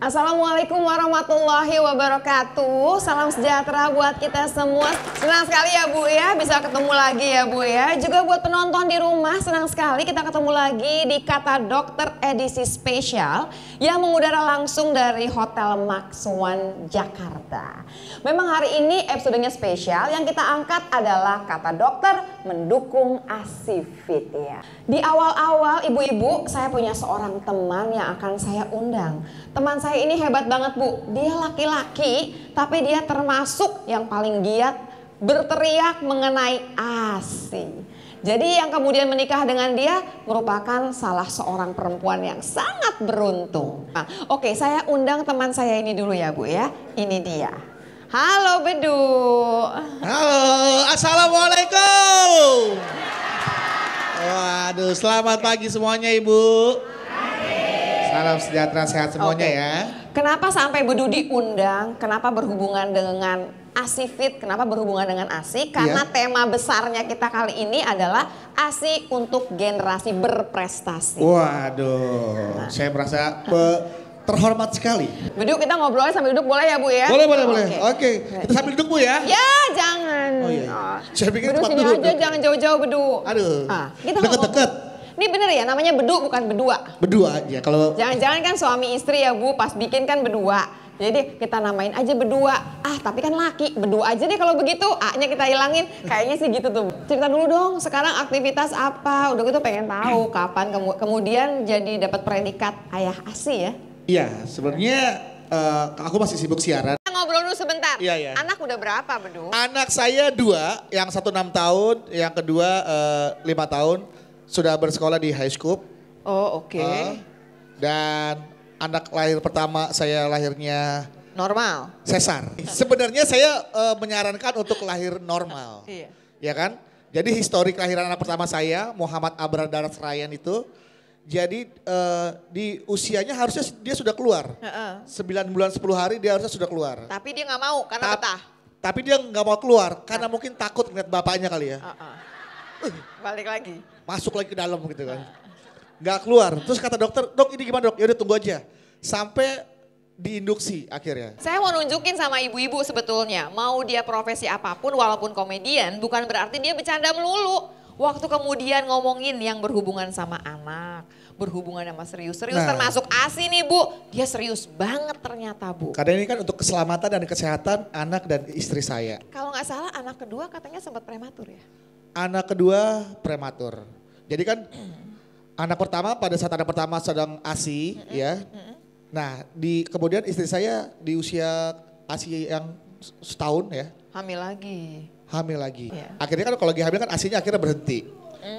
Assalamualaikum warahmatullahi wabarakatuh. Salam sejahtera buat kita semua. Senang sekali ya Bu ya bisa ketemu lagi ya Bu ya. Juga buat penonton di rumah senang sekali kita ketemu lagi di Kata Dokter edisi spesial yang mengudara langsung dari Hotel Max One Jakarta. Memang hari ini episodenya spesial, yang kita angkat adalah Kata Dokter mendukung ASI Fit ya. Di awal-awal ibu-ibu saya punya seorang teman yang akan saya undang. Teman saya ini hebat banget Bu, dia laki-laki tapi dia termasuk yang paling giat berteriak mengenai ASI. Jadi yang kemudian menikah dengan dia merupakan salah seorang perempuan yang sangat beruntung. Nah, oke, saya undang teman saya ini dulu ya Bu ya, ini dia. Halo Bedu. Halo, Assalamualaikum. Waduh, selamat pagi semuanya Ibu. Salam sejahtera, sehat semuanya ya. Kenapa sampai Bedu diundang? Kenapa berhubungan dengan ASI Fit? Kenapa berhubungan dengan ASI? Karena tema besarnya kita kali ini adalah ASI untuk generasi berprestasi. Waduh, saya merasa terhormat sekali. Bedu, kita ngobrolnya sambil duduk boleh ya Bu ya? Boleh. Oke. Kita sambil duduk Bu ya? Ya jangan. Oh iya. Saya pikir Bedu tempat sini duduk. aja, jangan jauh-jauh Bedu. Aduh, Kita deket-deket. Ini bener ya, namanya bedu bukan berdua. Berdua aja kalau. Jangan-jangan kan suami istri ya Bu, pas bikin kan berdua. Jadi kita namain aja berdua. Tapi kan laki, berdua aja deh kalau begitu. A-nya kita hilangin, kayaknya sih gitu tuh. Cerita dulu dong, sekarang aktivitas apa? Udah gitu pengen tahu kapan kemudian jadi dapat predikat ayah ASI ya. Iya, sebenarnya aku masih sibuk siaran. Kita ngobrol dulu sebentar. Iya. Anak udah berapa Bedu? Anak saya 2, yang satu 6 tahun, yang kedua 5 tahun. Sudah bersekolah di high school. Oh oke. Dan anak lahir pertama saya lahirnya normal. sesar. Sebenarnya saya menyarankan untuk lahir normal. Iya. Ya kan? Jadi historik kelahiran anak pertama saya, Muhammad Abrar Darat Serayan itu. Jadi di usianya harusnya dia sudah keluar. 9 bulan 10 hari dia harusnya sudah keluar. Tapi dia nggak mau karena betah. Tapi dia nggak mau keluar karena mungkin takut ngeliat bapaknya kali ya. Balik lagi. Masuk lagi ke dalam gitu kan. Nggak keluar. Terus kata dokter, dok ini gimana dok? Ya udah tunggu aja. Sampai diinduksi akhirnya. Saya mau nunjukin sama ibu-ibu sebetulnya. Mau dia profesi apapun walaupun komedian bukan berarti dia bercanda melulu. Waktu kemudian ngomongin yang berhubungan sama anak. Berhubungan sama serius-serius termasuk ASI nih Bu. Dia serius banget ternyata Bu. Karena ini kan untuk keselamatan dan kesehatan anak dan istri saya. Kalau nggak salah anak kedua katanya sempat prematur ya? Anak kedua prematur. Jadi kan anak pertama pada saat anak pertama sedang ASI ya. Nah kemudian istri saya di usia ASI yang setahun ya. Hamil lagi. Yeah. Akhirnya kan kalau lagi hamil kan ASInya akhirnya berhenti.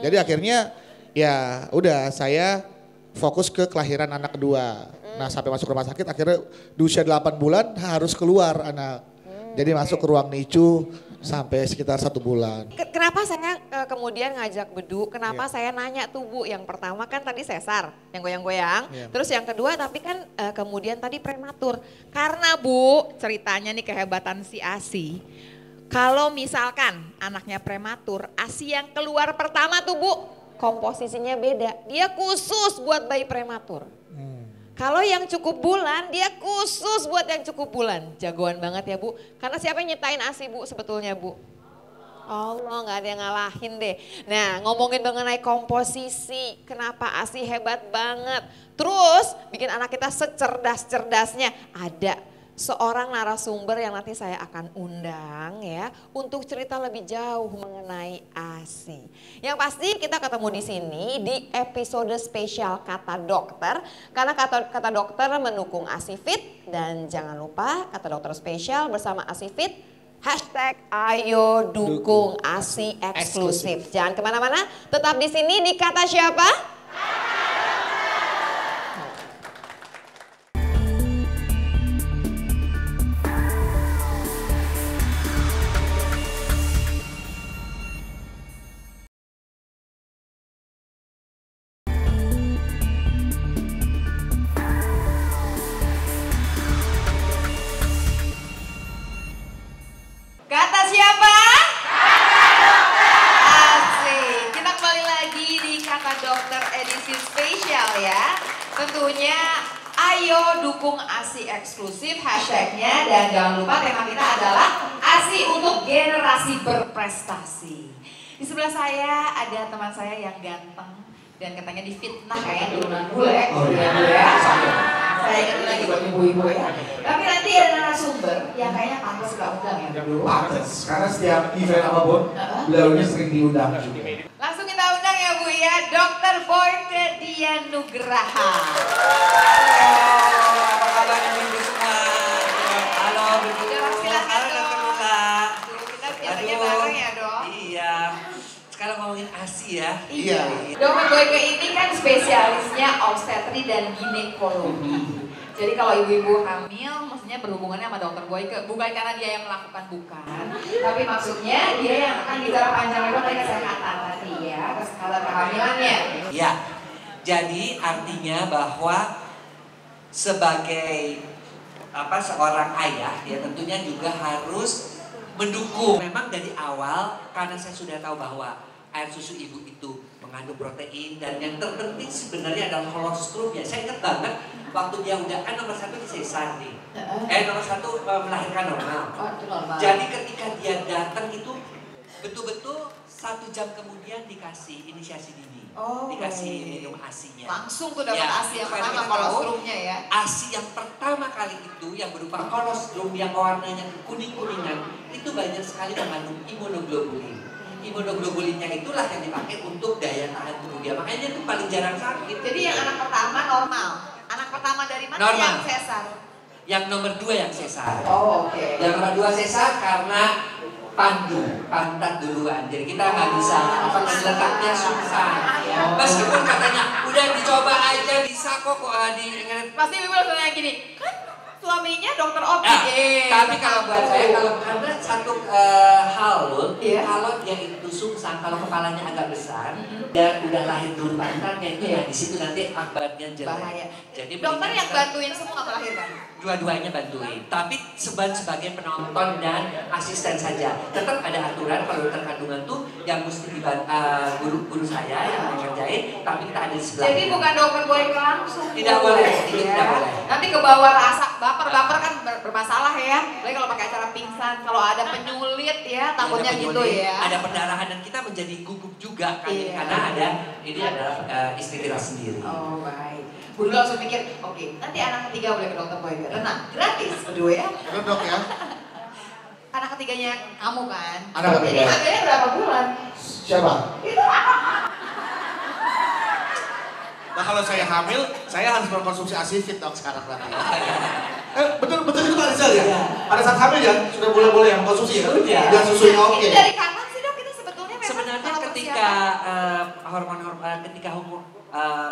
Jadi akhirnya ya udah saya fokus ke kelahiran anak kedua. Nah sampai masuk rumah sakit akhirnya di usia 8 bulan harus keluar anak. Jadi masuk ke ruang NICU sampai sekitar 1 bulan. Kenapa saya kemudian ngajak Bedu, kenapa saya nanya tuh Bu, yang pertama kan tadi sesar, yang goyang-goyang. Terus yang kedua tapi kan kemudian tadi prematur. Karena Bu, ceritanya nih kehebatan si ASI. Kalau misalkan anaknya prematur, ASI yang keluar pertama tuh Bu, komposisinya beda. Dia khusus buat bayi prematur. Kalau yang cukup bulan, dia khusus buat yang cukup bulan. Jagoan banget ya Bu. Karena siapa yang nyiptain ASI Bu sebetulnya Bu? Allah, nggak ada yang ngalahin deh. Nah ngomongin mengenai komposisi, kenapa ASI hebat banget. Terus bikin anak kita secerdas-cerdasnya. Ada seorang narasumber yang nanti saya akan undang ya untuk cerita lebih jauh mengenai ASI. Yang pasti kita ketemu di sini di episode spesial Kata Dokter karena kata dokter mendukung ASI Fit, dan jangan lupa Kata Dokter spesial bersama ASI Fit #Ayo Dukung ASI Eksklusif. Jangan kemana-mana, tetap di sini di Kata Siapa? Kata siapa? Kata Dokter. Asik. Kita kembali lagi di Kata Dokter edisi spesial ya. Tentunya Ayo dukung ASI eksklusif hashtagnya, dan jangan lupa tema kita adalah ASI untuk generasi berprestasi. Di sebelah saya ada teman saya yang ganteng dan katanya difitnah kayak turunan bule. Oh iya, ya. Saya ingat lagi buat ibu-ibu ya. Tapi nanti ada narasumber yang kayaknya pantas juga undang ya. Pantas, karena setiap event apapun beliaunya sering diundang juga. Langsung kita undang ya Bu ya, Dr. Boyke Dianugraha. Apa kabar ibu semua? Halo, Silakan dong. Kita biasanya bareng ya dong. Iya. Sekarang ngomongin ASI ya. Iya. Dr. Boyke ini kan spesialisnya obstetri dan ginekologi. Jadi kalau ibu-ibu hamil, maksudnya berhubungannya sama Dr. Boyke, bukan karena dia yang melakukan, bukan. Tapi maksudnya dia yang akan bicara panjang lebar tentang kesehatan tadi ya, kesehatan kehamilannya. Iya. Jadi artinya bahwa sebagai seorang ayah ya tentunya juga harus mendukung. Memang dari awal karena saya sudah tahu bahwa air susu ibu itu mengandung protein dan yang terpenting sebenarnya adalah kolostrum ya. Saya ingat banget waktu dia udah kan nomor 1 di sesar nih. Nomor 1 melahirkan normal. Jadi ketika dia datang itu betul-betul 1 jam kemudian dikasih inisiasi dini. Dikasih minum ASI-nya. Langsung tuh dapat ASI yang pertama, kolostrumnya ya. ASI yang pertama kali itu yang berupa kolostrum yang warnanya kuning-kuningan itu banyak sekali mengandung imunoglobulin. Imunoglobulinnya itulah yang dipakai untuk daya tahan tubuh dia. Makanya itu paling jarang sakit. Jadi yang anak pertama normal. Anak pertama dari mana? Normal. Yang sesar. Yang nomor 2 yang sesar. Oh, oke. Yang nomor 2 sesar karena pantat duluan. Jadi kita nggak bisa lengkapnya susah. Meskipun katanya udah dicoba aja bisa kok diingat. Pasti ibu langsung kayak gini. Kan suaminya dokter Oki. Tapi kalau buat saya karena satu hal loh, kalau dia itu sungsang, kalau kepalanya agak besar, dia udah lahir dulu pantatnya itu ya di situ nanti akibatnya jelek. Bahaya. Jadi dokter yang bantuin semua melahirkan. Dua-duanya bantuin, tapi sebagai penonton dan asisten saja. Tetap ada aturan kalau dokter kandungan tuh yang mesti guru saya yang mengerjain, tapi kita ada di sebelah. Jadi bukan dokter Boyke langsung. Tidak boleh, tidak boleh. Nanti kebawa rasa baper kan bermasalah ya. Lagi kalau pakai acara pingsan, kalau ada penyulit ya, takutnya gitu ya. Ada perdarahan dan kita menjadi gugup juga kan, karena ini adalah istri kita sendiri. Oh baik. Bu dulu langsung mikir, oke, nanti anak ketiga boleh ke dokter Boyke. Tenang, gratis berdua ya. Dok ya. Anak ketiganya kamu kan? Anak ketiga. Jadi hamilnya berapa bulan? Siapa? Itu apa? Nah kalau saya hamil, saya harus mengkonsumsi ASI Fit dong sekarang berarti. Betul itu Pak Rizal ya? Pada saat hamil ya, sudah boleh yang mengkonsumsi ya? Dan susunya oke. Ini dari kapan sih dok? Kita sebetulnya memang Sebenarnya kalau ketika ketika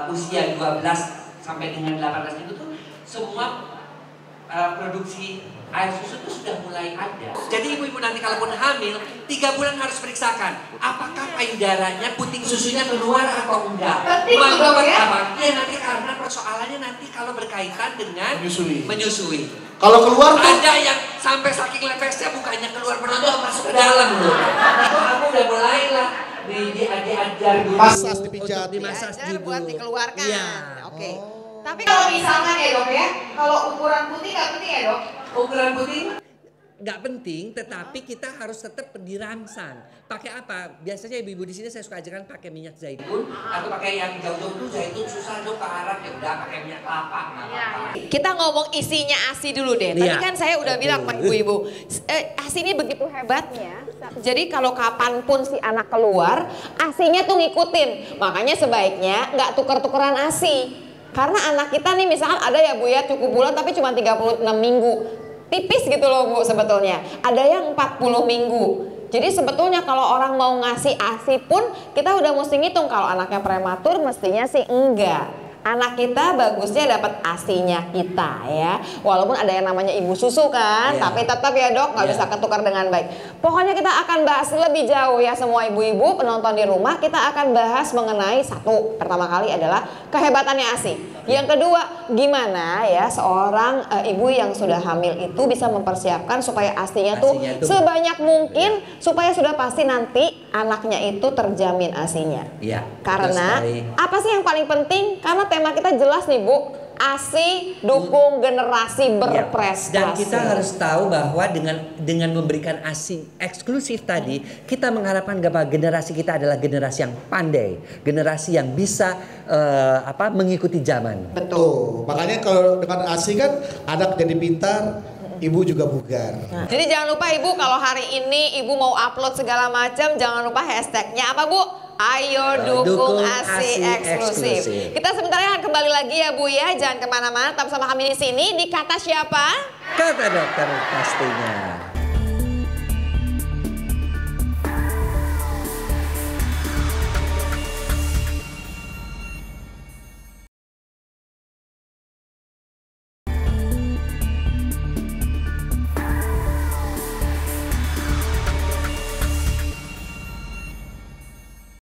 usia 12 sampai dengan 18 itu tuh semua produksi air susu itu sudah mulai ada. Jadi ibu-ibu nanti kalaupun hamil 3 bulan harus periksakan apakah payudaranya puting susunya keluar atau enggak. Penting dong ya? Iya nanti karena persoalannya nanti kalau berkaitan dengan menyusui. Kalau keluar tuh ada yang sampai saking lepesnya bukannya keluar penonton masuk ke dalam loh. Itu aku udah mulai lah diajar dulu. Masas dipijat. Dimasas diajar dulu. buat dikeluarkan. Iya. Oke. Tapi kalau misalkan ya dok ya, kalau ukuran putih nggak penting ya dok? Ukuran putih nggak penting, tetapi kita harus tetap dirangsang. Pakai apa? Biasanya ibu-ibu di sini saya suka ajarkan pakai minyak zaitun atau pakai yang jauh-jauh tuh zaitun susah dok ke Arab ya udah pakai minyak kelapa nggak apa-apa. Kita ngomong isinya ASI dulu deh. Tadi kan saya udah bilang sama ibu-ibu, ASI ini begitu hebatnya. Jadi kalau kapanpun si anak keluar, ASI-nya tuh ngikutin. Makanya sebaiknya nggak tuker-tukeran ASI. Karena anak kita nih misalkan ada ya Bu ya cukup bulan tapi cuma 36 minggu. Tipis gitu loh Bu sebetulnya. Ada yang 40 minggu. Jadi sebetulnya kalau orang mau ngasih ASI pun kita udah mesti ngitung. Kalau anaknya prematur mestinya sih enggak. Anak kita bagusnya dapat ASI-nya kita ya. Walaupun ada yang namanya ibu susu kan, tapi tetap ya dok nggak bisa ketukar dengan baik. Pokoknya kita akan bahas lebih jauh ya semua ibu-ibu penonton di rumah. Kita akan bahas mengenai satu, pertama kali adalah kehebatannya ASI. Yang kedua, gimana ya seorang ibu yang sudah hamil itu bisa mempersiapkan supaya ASI-nya tuh sebanyak mungkin supaya sudah pasti nanti anaknya itu terjamin ASI-nya. Iya. Karena apa sih yang paling penting? Karena tema kita jelas nih Bu, ASI dukung generasi berprestasi. Dan kita harus tahu bahwa dengan memberikan ASI eksklusif tadi, kita mengharapkan bahwa generasi kita adalah generasi yang pandai, generasi yang bisa mengikuti zaman. Betul. Makanya kalau dengan ASI kan anak jadi pintar, ibu juga bugar. Nah, jadi jangan lupa Ibu, kalau hari ini Ibu mau upload segala macam, jangan lupa hashtagnya apa Bu? Ayo dukung ASI eksklusif. Kita sebentar akan kembali lagi ya Bu ya, jangan kemana-mana, tetap sama kami di sini di Kata Siapa? Kata dokter pastinya.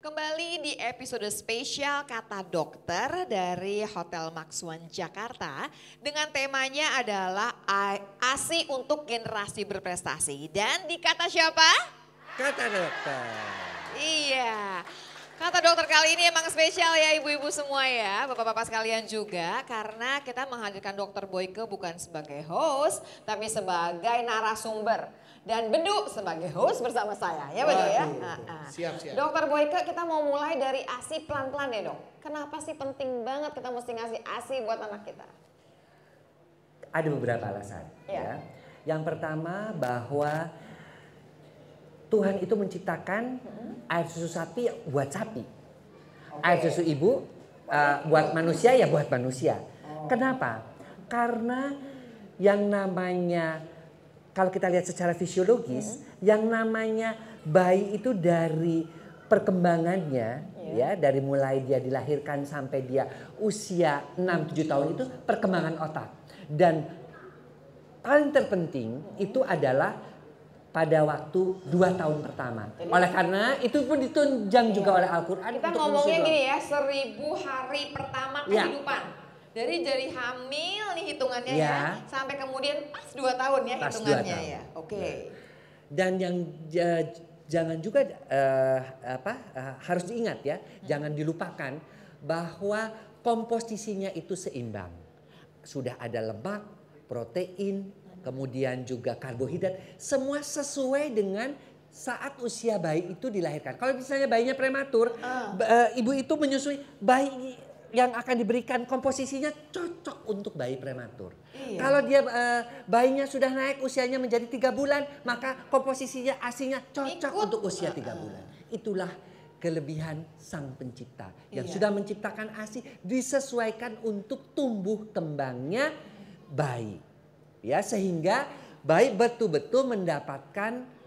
Kembali di episode spesial Kata Dokter dari Hotel Maxwan Jakarta dengan temanya adalah ASI untuk generasi berprestasi. Dan di Kata Siapa? Kata dokter. Iya. Kata dokter kali ini emang spesial ya ibu-ibu semua ya, bapak-bapak sekalian juga. Karena kita menghadirkan Dokter Boyke bukan sebagai host, tapi sebagai narasumber. Dan Bedu sebagai host bersama saya, ya Bedu ya. Siap. Dokter Boyke, kita mau mulai dari ASI pelan-pelan ya dok. Kenapa sih penting banget kita mesti ngasih ASI buat anak kita? Ada beberapa alasan. Ya. Yang pertama bahwa Tuhan itu menciptakan air susu sapi buat sapi. Air susu ibu buat manusia ya buat manusia. Kenapa? Karena yang namanya, kalau kita lihat secara fisiologis, yang namanya bayi itu dari perkembangannya, ya dari mulai dia dilahirkan sampai dia usia 6-7 tahun itu perkembangan otak. Dan paling terpenting itu adalah pada waktu 2 tahun pertama. Oleh karena itu pun ditunjang juga oleh Al-Quran. Kita ngomongnya gini ya, 1000 hari pertama kehidupan. Dari hamil nih hitungannya ya, sampai kemudian pas 2 tahun ya pas hitungannya ya. Oke. Dan yang jangan juga harus diingat ya, jangan dilupakan bahwa komposisinya itu seimbang. Sudah ada lemak, protein, kemudian juga karbohidrat, semua sesuai dengan saat usia bayi itu dilahirkan. Kalau misalnya bayinya prematur, ibu itu menyusui, bayi yang akan diberikan komposisinya cocok untuk bayi prematur. Iya. Kalau dia bayinya sudah naik usianya menjadi 3 bulan, maka komposisinya ASINya cocok untuk usia 3 bulan. Itulah kelebihan Sang Pencipta yang sudah menciptakan ASI disesuaikan untuk tumbuh kembangnya bayi. Ya, sehingga bayi betul-betul mendapatkan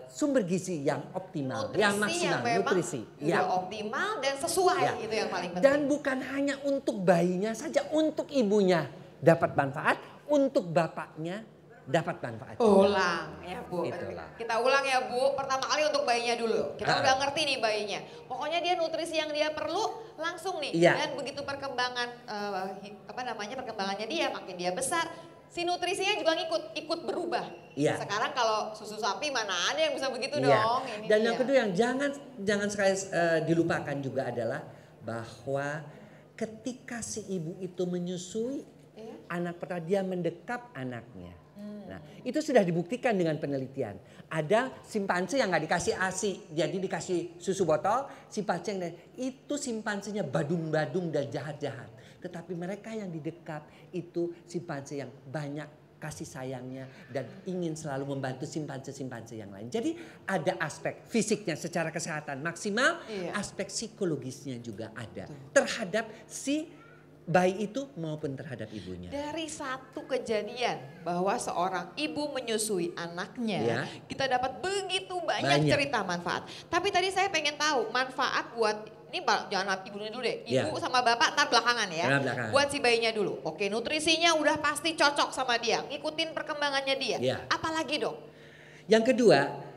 sumber gizi yang optimal, yang maksimal, nutrisi yang optimal dan sesuai, itu yang paling penting. Dan bukan hanya untuk bayinya saja, untuk ibunya dapat manfaat, untuk bapaknya dapat manfaat. Ulang ya Bu. Itulah. Kita ulang ya Bu. Pertama kali untuk bayinya dulu. Kita udah ngerti nih bayinya. Pokoknya dia nutrisi yang dia perlu langsung nih. Dan begitu perkembangan perkembangannya dia, makin dia besar, si nutrisinya juga ikut berubah. Iya. Sekarang kalau susu sapi mana ada yang bisa begitu dong. Ini dan yang kedua yang jangan sekali dilupakan juga adalah bahwa ketika si ibu itu menyusui anak pertama, dia mendekap anaknya. Nah, itu sudah dibuktikan dengan penelitian. Ada simpanse yang nggak dikasih ASI, jadi dikasih susu botol. Simpanse yang itu simpansenya badung-badung dan jahat-jahat. Tetapi mereka yang didekap itu simpanse yang banyak kasih sayangnya dan ingin selalu membantu simpanse-simpanse yang lain. Jadi ada aspek fisiknya secara kesehatan maksimal, aspek psikologisnya juga ada terhadap si bayi itu maupun terhadap ibunya. Dari satu kejadian bahwa seorang ibu menyusui anaknya, kita dapat begitu banyak cerita manfaat. Tapi tadi saya pengen tahu manfaat buat, ini jangan ibunya dulu deh, ibu sama bapak ntar belakangan ya. Buat si bayinya dulu. Oke, nutrisinya udah pasti cocok sama dia, ngikutin perkembangannya dia. Apalagi dok? Yang kedua,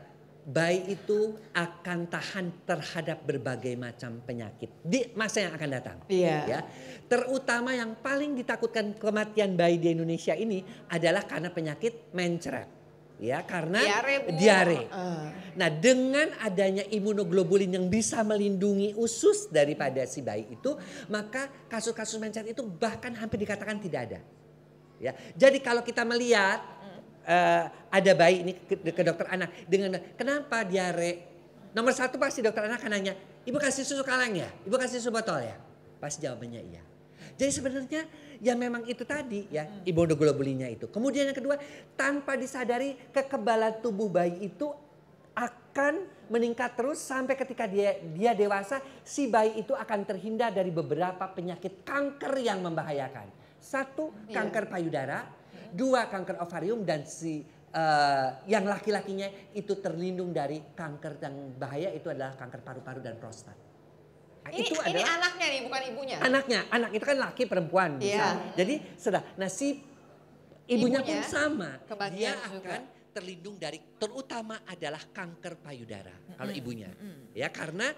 bayi itu akan tahan terhadap berbagai macam penyakit di masa yang akan datang. Ya. Terutama yang paling ditakutkan kematian bayi di Indonesia ini adalah karena penyakit mencret. ya karena Diare, Bu. diare. Nah, dengan adanya imunoglobulin yang bisa melindungi usus daripada si bayi itu, maka kasus-kasus mencret itu bahkan hampir dikatakan tidak ada. Ya, jadi kalau kita melihat ada bayi ini ke dokter anak dengan kenapa diare, nomor satu pasti dokter anak akan nanya, ibu kasih susu kaleng ya, ibu kasih susu botol ya, pasti jawabannya iya. Jadi sebenarnya ya memang itu tadi ya imunoglobulinnya itu. Kemudian yang kedua, tanpa disadari kekebalan tubuh bayi itu akan meningkat terus sampai ketika dia dewasa, si bayi itu akan terhindar dari beberapa penyakit kanker yang membahayakan. Satu, kanker payudara, dua, kanker ovarium, dan yang laki-lakinya itu terlindung dari kanker yang bahaya, itu adalah kanker paru-paru dan prostat. Ini anaknya nih, bukan ibunya. Anak itu kan laki perempuan bisa. Jadi nah si ibunya pun sama. Dia akan terlindung dari terutama adalah kanker payudara kalau ibunya. Ya karena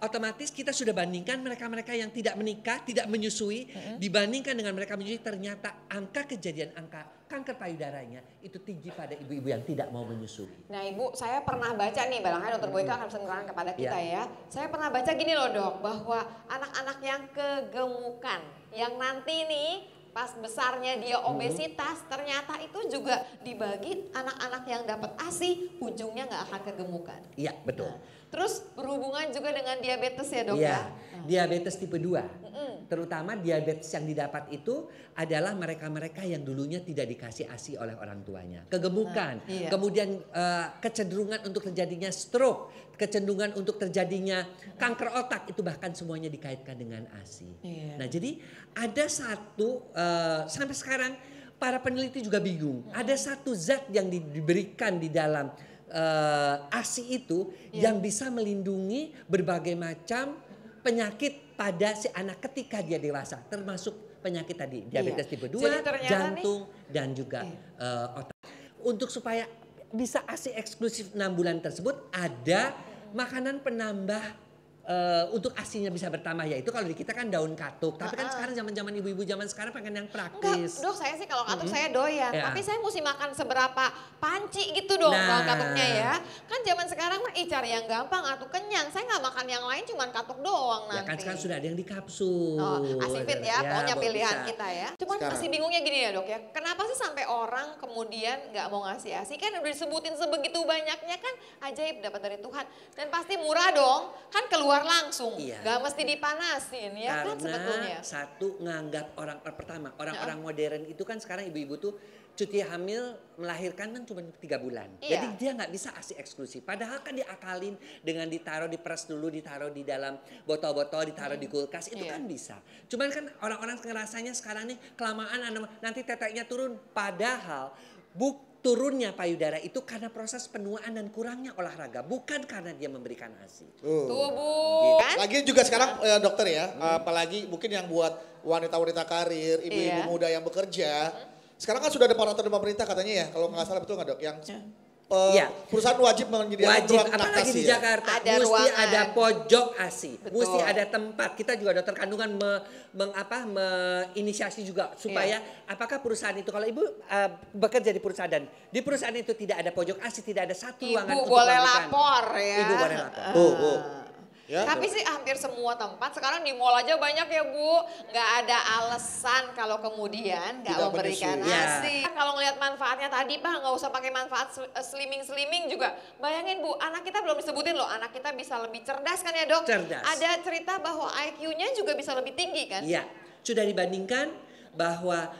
otomatis kita sudah bandingkan mereka-mereka yang tidak menikah, tidak menyusui dibandingkan dengan mereka menyusui, ternyata angka kejadian angka kanker payudaranya itu tinggi pada ibu-ibu yang tidak mau menyusui. Nah Ibu, saya pernah baca nih, barangkali Dr. Boyka akan pesan kepada kita ya. Saya pernah baca gini loh dok, bahwa anak-anak yang kegemukan, yang nanti nih pas besarnya dia obesitas, ternyata itu juga dibagi anak-anak yang dapat ASI, ujungnya nggak akan kegemukan. Iya betul. Nah, terus berhubungan juga dengan diabetes ya dok ya? Diabetes tipe 2. Terutama diabetes yang didapat itu adalah mereka-mereka yang dulunya tidak dikasih ASI oleh orang tuanya. Kegemukan, kemudian kecenderungan untuk terjadinya stroke, kecenderungan untuk terjadinya kanker otak, itu bahkan semuanya dikaitkan dengan ASI. Nah jadi ada satu, sampai sekarang para peneliti juga bingung. Ada satu zat yang diberikan di dalam ASI itu yang bisa melindungi berbagai macam penyakit pada si anak ketika dia dewasa, termasuk penyakit tadi diabetes tipe 2, jantung dan juga otak. Untuk supaya bisa ASI eksklusif 6 bulan tersebut, ada makanan penambah untuk ASINya bisa bertambah, yaitu kalau di kita kan daun katuk. Tapi kan sekarang zaman-zaman ibu-ibu zaman sekarang pengen yang praktis. Enggak, dok saya sih kalau katuk saya doyan. Tapi saya mesti makan seberapa panci gitu dong kalau katuknya ya. Kan zaman sekarang mah cari yang gampang atau kenyang. Saya nggak makan yang lain, cuman katuk doang nanti. Ya kan sekarang sudah ada yang di kapsul. ASIFIT ya, pokoknya pilihan kita ya. Cuman masih bingungnya gini ya dok ya. Kenapa sih sampai orang kemudian nggak mau ngasih ASI? Kan udah disebutin sebegitu banyaknya, kan ajaib dapat dari Tuhan. Dan pasti murah dong, kan keluar langsung, gak mesti dipanasin ya. Karena kan sebetulnya. Satu, nganggap orang modern itu kan sekarang ibu-ibu tuh cuti hamil melahirkan kan cuma 3 bulan. Jadi dia nggak bisa ASI eksklusif. Padahal kan diakalin dengan ditaruh di pres dulu, ditaruh di dalam botol-botol, ditaruh di kulkas, itu kan bisa. Cuman kan orang-orang ngerasanya sekarang nih kelamaan nanti teteknya turun. Padahal turunnya payudara itu karena proses penuaan dan kurangnya olahraga, bukan karena dia memberikan ASI. Tuh Bu. Kan? Lagi juga sekarang dokter ya, apalagi mungkin yang buat wanita-wanita karir, ibu-ibu muda yang bekerja. Sekarang kan sudah ada peraturan pemerintah katanya ya, kalau nggak salah betul nggak dok? Yang perusahaan wajib menyediakan ruang apalagi di Jakarta ada mesti ruangan. ada pojok ASI, mesti ada tempat. Kita juga dokter kandungan menginisiasi juga supaya apakah perusahaan itu, kalau ibu bekerja di perusahaan dan di perusahaan itu tidak ada pojok ASI, tidak ada satu ruangan Ibu untuk boleh melakukan. lapor ya. Ibu boleh lapor. Ya, tapi sih hampir semua tempat sekarang di mall aja banyak ya Bu, nggak ada alasan kalau kemudian nggak memberikan ASI. Kalau ngelihat manfaatnya tadi Pak, nggak usah pakai manfaat slimming juga. Bayangin Bu, anak kita belum disebutin loh, anak kita bisa lebih cerdas kan ya dok? Cerdas. Ada cerita bahwa IQ-nya juga bisa lebih tinggi kan? Iya, sudah dibandingkan bahwa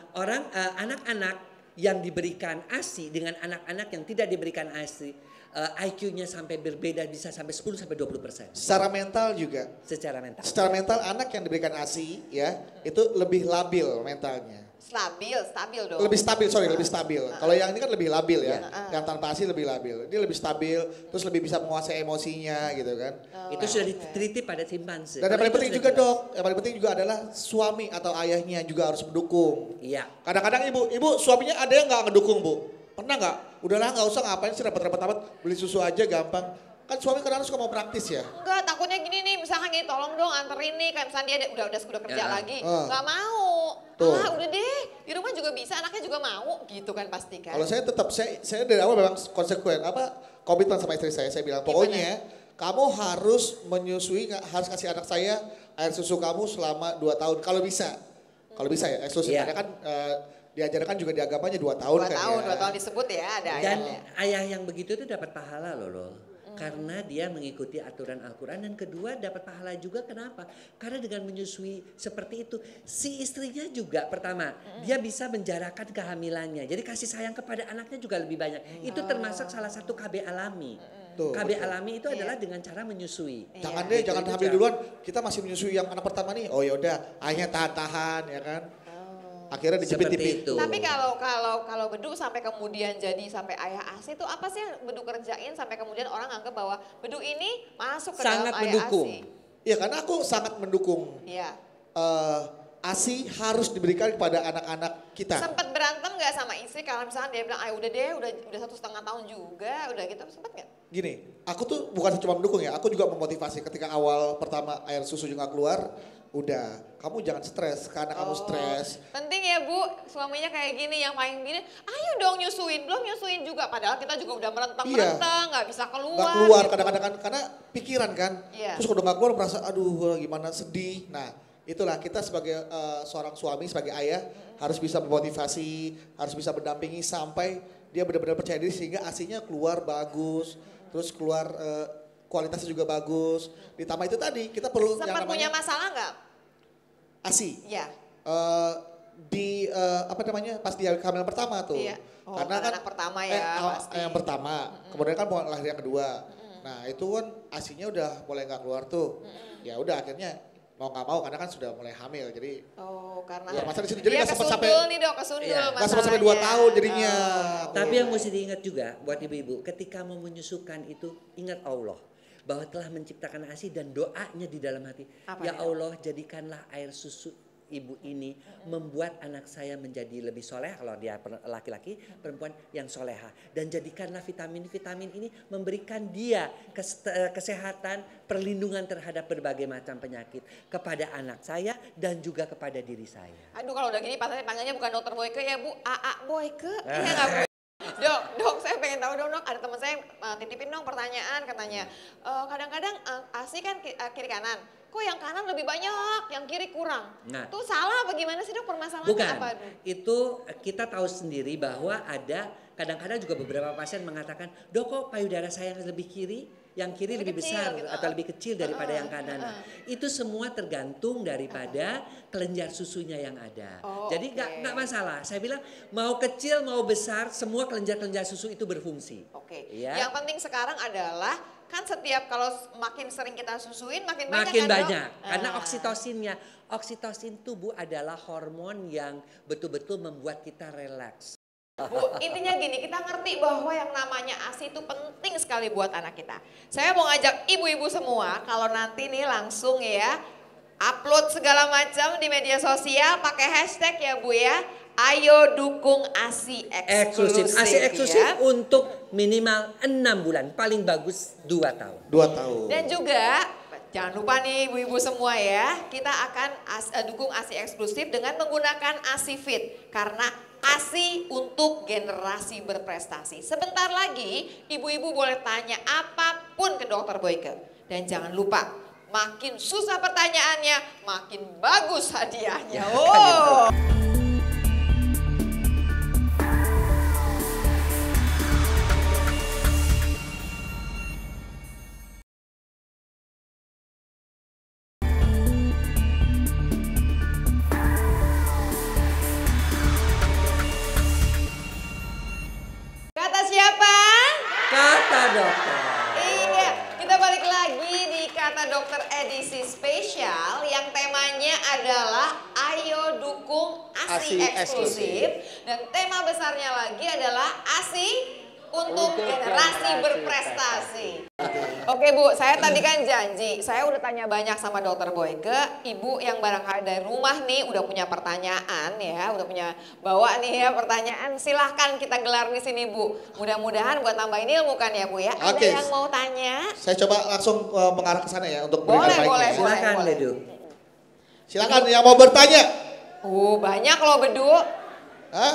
anak-anak yang diberikan ASI dengan anak-anak yang tidak diberikan ASI, IQ-nya sampai berbeda, bisa sampai 10-20%. Secara mental juga. Secara mental anak yang diberikan ASI ya itu lebih labil mentalnya. Stabil dong. Lebih stabil. Kalau yang ini kan lebih labil ya. Yang tanpa ASI lebih labil. Dia lebih stabil, terus lebih bisa menguasai emosinya gitu kan. Itu sudah diteliti pada simpanse. Dan yang paling penting juga dok, yang paling penting juga adalah suami atau ayahnya juga harus mendukung. Iya. Kadang-kadang ibu suaminya ada yang nggak ngedukung Bu. Pernah nggak? Udahlah nggak usah, ngapain sih repot-repot amat, beli susu aja gampang. Kan suami kadang suka mau praktis ya. Enggak, takutnya gini nih, misalkan gini, tolong dong anterin nih, kayak misalnya dia udah kerja lagi, nggak mau. Udah deh, di rumah juga bisa, anaknya juga mau gitu kan pasti kan. Kalau saya tetap, saya dari awal memang konsekuen, komitmen sama istri saya bilang, pokoknya kamu harus menyusui, harus kasih anak saya air susu kamu selama 2 tahun, kalau bisa ya, eksklusif. Karena kan diajarkan juga di agamanya 2 tahun kan 2 tahun disebut ya, ada ayahnya. Dan ayah yang begitu itu dapat pahala loh. Karena dia mengikuti aturan Al-Quran, dan kedua dapat pahala juga. Kenapa? Karena dengan menyusui seperti itu, si istrinya juga pertama dia bisa menjarakan kehamilannya, jadi kasih sayang kepada anaknya juga lebih banyak. Itu termasuk salah satu KB alami. KB alami itu adalah dengan cara menyusui. Jangan deh, jangan hamil duluan, kita masih menyusui yang anak pertama nih, oh yaudah ayahnya tahan-tahan ya kan. Akhirnya dijepit-jepit. Tapi kalau Bedu sampai kemudian jadi sampai ayah ASI itu apa sih yang Bedu kerjain sampai kemudian orang anggap bahwa Bedu ini masuk ke dalam ayah ASI? Iya, karena aku sangat mendukung. Iya. ASI harus diberikan kepada anak-anak kita. Sempat berantem nggak sama istri kalau misalnya dia bilang, udah deh, udah 1,5 tahun juga, udah gitu, sempat nggak? Gini, aku tuh bukan cuma mendukung ya, aku juga memotivasi ketika awal pertama air susu juga keluar. Udah, kamu jangan stres karena kamu stres. Penting ya Bu, suaminya kayak gini yang main gini, ayo dong nyusuin, belum nyusuin juga. Padahal kita juga udah merentang-merentang, nggak bisa keluar. Nggak keluar, gitu. kadang-kadang kan, karena pikiran kan. Terus kalau nggak keluar merasa, aduh gimana sedih. Nah itulah kita sebagai seorang suami, sebagai ayah harus bisa memotivasi, harus bisa mendampingi sampai dia benar-benar percaya diri sehingga ASI-nya keluar bagus. Terus keluar kualitasnya juga bagus. Ditambah itu tadi kita perlu sempat yang namanya punya masalah nggak? ASI. Iya. Pas dia hamil pertama tuh. Iya. Karena kan anak pertama ya. Yang pertama, kemudian kan mau lahir yang kedua. Nah itu kan ASI-nya udah mulai nggak keluar tuh. Ya udah akhirnya mau nggak mau karena kan sudah mulai hamil jadi. Karena masalah di situ jadi nggak sempat sampai. Nih Dok, kesundul masalahnya. Nggak sempat sampai 2 tahun jadinya. Tapi yang mesti diingat juga buat ibu-ibu, ketika mau menyusukan itu ingat Allah. Bahwa telah menciptakan ASI dan doanya di dalam hati. Ya Allah, jadikanlah air susu ibu ini membuat anak saya menjadi lebih soleh. Kalau dia laki-laki, perempuan yang soleha. Dan jadikanlah vitamin-vitamin ini memberikan dia kesehatan, perlindungan terhadap berbagai macam penyakit kepada anak saya dan juga kepada diri saya. Aduh, kalau udah gini panggilnya bukan Dokter Boyke ya Bu, AA Boyke. Iya nggak Bu? Dok, saya pengen tahu dong, ada teman saya titipin dong pertanyaan, katanya kadang-kadang ASI kan kiri kanan, kok yang kanan lebih banyak, yang kiri kurang. Nah, itu salah apa gimana sih Dok, permasalahannya apa? Itu kita tahu sendiri bahwa ada kadang-kadang juga beberapa pasien mengatakan, Dok kok payudara saya yang lebih kiri, yang kiri lebih besar gitu, atau lebih kecil daripada yang kanan. Itu semua tergantung daripada kelenjar susunya yang ada. Jadi nggak masalah. Saya bilang mau kecil mau besar semua kelenjar-kelenjar susu itu berfungsi. Ya? Yang penting sekarang adalah kan setiap kalau makin sering kita susuin makin banyak. Makin banyak karena oksitosinnya. Oksitosin tubuh adalah hormon yang betul-betul membuat kita relaks. Bu, intinya gini, kita ngerti bahwa yang namanya ASI itu penting sekali buat anak kita. Saya mau ngajak ibu-ibu semua, kalau nanti nih langsung ya, upload segala macam di media sosial, pakai hashtag ya Bu ya, ayo dukung ASI eksklusif. ASI eksklusif ya. Untuk minimal 6 bulan, paling bagus 2 tahun. 2 tahun. Dan juga jangan lupa nih ibu-ibu semua ya, kita akan dukung ASI eksklusif dengan menggunakan ASI Fit. Karena ASI untuk generasi berprestasi. Sebentar lagi ibu-ibu boleh tanya apapun ke Dokter Boyke. Dan jangan lupa, makin susah pertanyaannya, makin bagus hadiahnya. Dokter edisi spesial yang temanya adalah ayo dukung ASI eksklusif dan tema besarnya lagi adalah ASI untuk generasi berprestasi. Oke Bu, saya tadi kan janji, saya udah tanya banyak sama Dokter Boyke. Ibu yang barangkali dari rumah nih udah punya pertanyaan ya, udah punya bawa nih ya pertanyaan. Silahkan kita gelar di sini Bu. Mudah-mudahan buat tambahin ilmu kan ya Bu ya. Ada yang mau tanya? Saya coba langsung mengarah ke sana ya untuk boleh. Silakan Bedu. Silakan yang mau bertanya. Banyak loh Bedu. Hah?